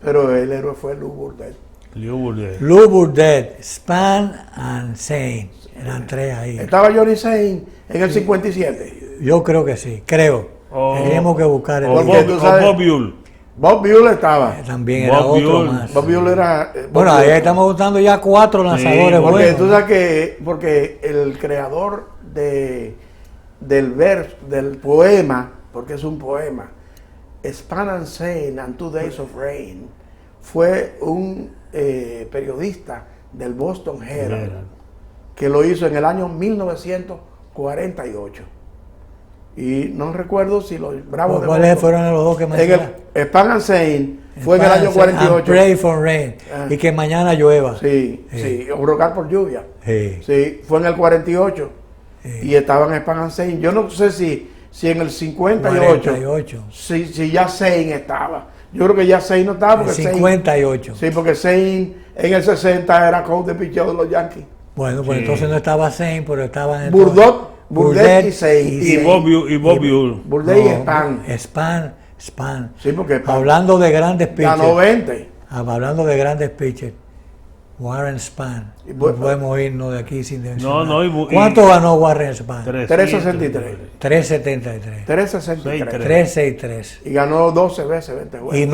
pero el héroe fue Lou Burdett. Leo Burdett. Lou Burdett, Span and Sain. Eran tres ahí. Estaba Johnny Sain en el 57. Yo creo que sí, creo. O- Tenemos que buscar el O Porque Bob, tú sabes- o Bob Buell. Bob Buell estaba. También era Bob otro Buell. más. Bob Buell era... Bob Bueno, ahí Buell. estamos buscando ya 4 lanzadores Porque buenos. tú sabes que porque el creador del verso, del poema, porque es un poema, Span and Sain and 2 Days of Rain, fue un periodista del Boston Herald que lo hizo en el año 1948. Y no recuerdo si los Bravos de ¿Cuáles Boston, fueron los dos que en mencionaste? el Span and Sain fue en el año And 48. Pray for rain. Ah. Y que mañana llueva. Sí, sí, o rogar por lluvia. Sí. Sí, fue en el 48 Sí. y estaban en Span and Sain. Yo no sé si en el 58, 48. si ya Sain estaba. Yo creo que ya Sain no estaba El porque Sain, 58. sí, porque Sain en el 60 era coach de picheo de los Yankees. Bueno, pues Sí. entonces no estaba Sain, pero estaban en Burdett y Sain. Y Bob Buell. Burdett y Span. Span. Sí, porque Span Hablando de grandes ganó pitchers. 20. Hablando de grandes pitchers. Warren Spahn. Y No bueno, podemos irnos de aquí sin mencionar. No, ¿Cuánto ganó Warren Spahn? 363. 373. 363. 363. Y ganó 12 veces 20 juegos. Y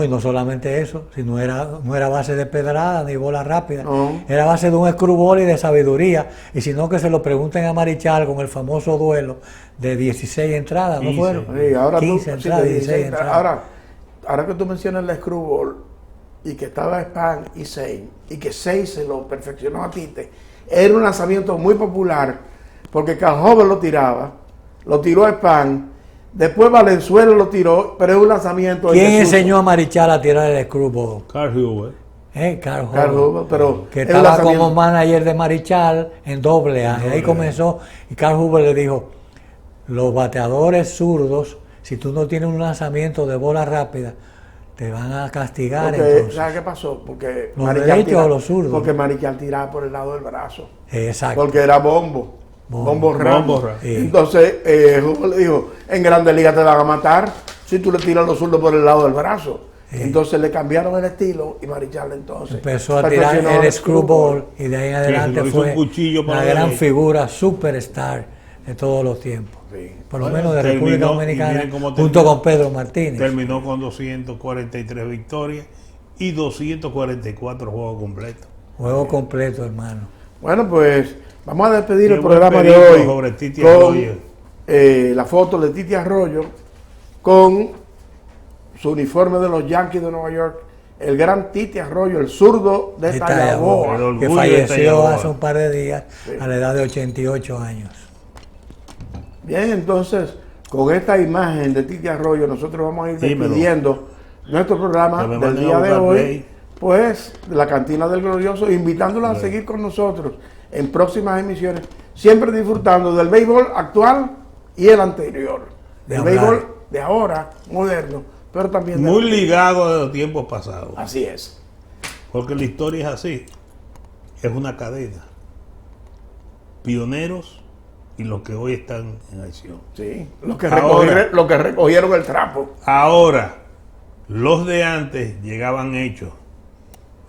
no solamente eso, si no era base de pedrada ni bola rápida, No. era base de un screwball y de sabiduría, y si no que se lo pregunten a Marichal con el famoso duelo de 16 entradas, ¿no 15. fueron? Sí, ahora 15 tú, entradas, sí, 16 entradas. ahora que tú mencionas el screwball y que estaba Spahn y Sein, y que Sein se lo perfeccionó a Tite, era un lanzamiento muy popular porque Calhoun lo tiraba, lo tiró a Spahn, después Valenzuela lo tiró, pero es un lanzamiento. ¿Quién desuso. enseñó a Marichal a tirar el screwball? Carl Huber. Carl Carl Huber, Huber, pero que era un estaba lanzamiento. como manager de Marichal en AA. Y ahí comenzó, y Carl Huber le dijo, los bateadores zurdos, si tú no tienes un lanzamiento de bola rápida, te van a castigar. Porque, Entonces. ¿sabes qué pasó? Porque ¿Los derechos o los zurdos? Porque Marichal tiraba por el lado del brazo. Exacto. Porque era bombo. Bombo Ramos. Bombo Ramos. Sí. Entonces, Huber le dijo, en Grandes Ligas te van a matar si tú le tiras los zurdos por el lado del brazo. Entonces le cambiaron el estilo y Marichal entonces Empezó a tirar perfeccionó el screwball y de ahí en adelante lo hizo fue un cuchillo para la la gran derecha. figura, superstar de todos los tiempos. Sí. Por lo Bueno, menos de terminó, República y Dominicana, miren cómo junto terminó. con Pedro Martínez. Terminó con 243 victorias y 244 juegos completos. Juego completo, hermano. Bueno, pues vamos a despedir Qué el buen programa de periplo hoy sobre Titi con Arroyo. la foto de Titi Arroyo con su uniforme de los Yankees de Nueva York, el gran Titi Arroyo, el zurdo de De Tallaboa. El orgullo que de falleció Tallaboa. hace un par de días a la edad de 88 años. Bien, entonces, con esta imagen de Titi Arroyo, nosotros vamos a ir Dímelo. despidiendo nuestro programa Que me del manden día a de buscar hoy, play. pues, de la Cantina del Glorioso, invitándolos a seguir con nosotros en próximas emisiones, siempre disfrutando del béisbol actual y el anterior, del hablar. béisbol de ahora, moderno, pero también de Muy ligado a los tiempos pasados. Así es. Porque la historia es así. Es una cadena. Pioneros y los que hoy están en acción. Sí, los que, Ahora. los que recogieron el trapo. Ahora, los de antes llegaban hechos.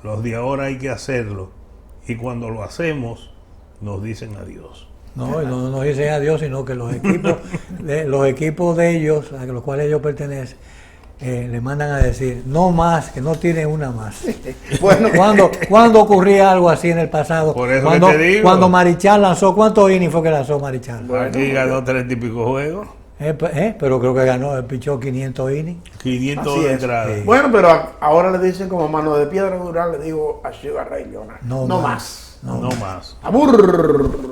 Los de ahora hay que hacerlo. Y cuando lo hacemos, nos dicen adiós. No, y no nos dicen adiós, sino que los equipos de ellos, a los cuales ellos pertenecen, le mandan a decir, no más, que no tienen una más. Bueno, ¿Cuándo ocurría algo así en el pasado? Por eso cuando, que te digo. cuando Marichal lanzó, ¿cuántos innings fue que lanzó Marichal? Aquí ganó 30 y pico juegos. Pero creo que ganó, pichó 500 innings. 500 así de es. entrada. Sí. Bueno, pero ahora le dicen como mano de piedra dural, le digo a Sugar Ray Leonard, No no más. más. No más. Abur.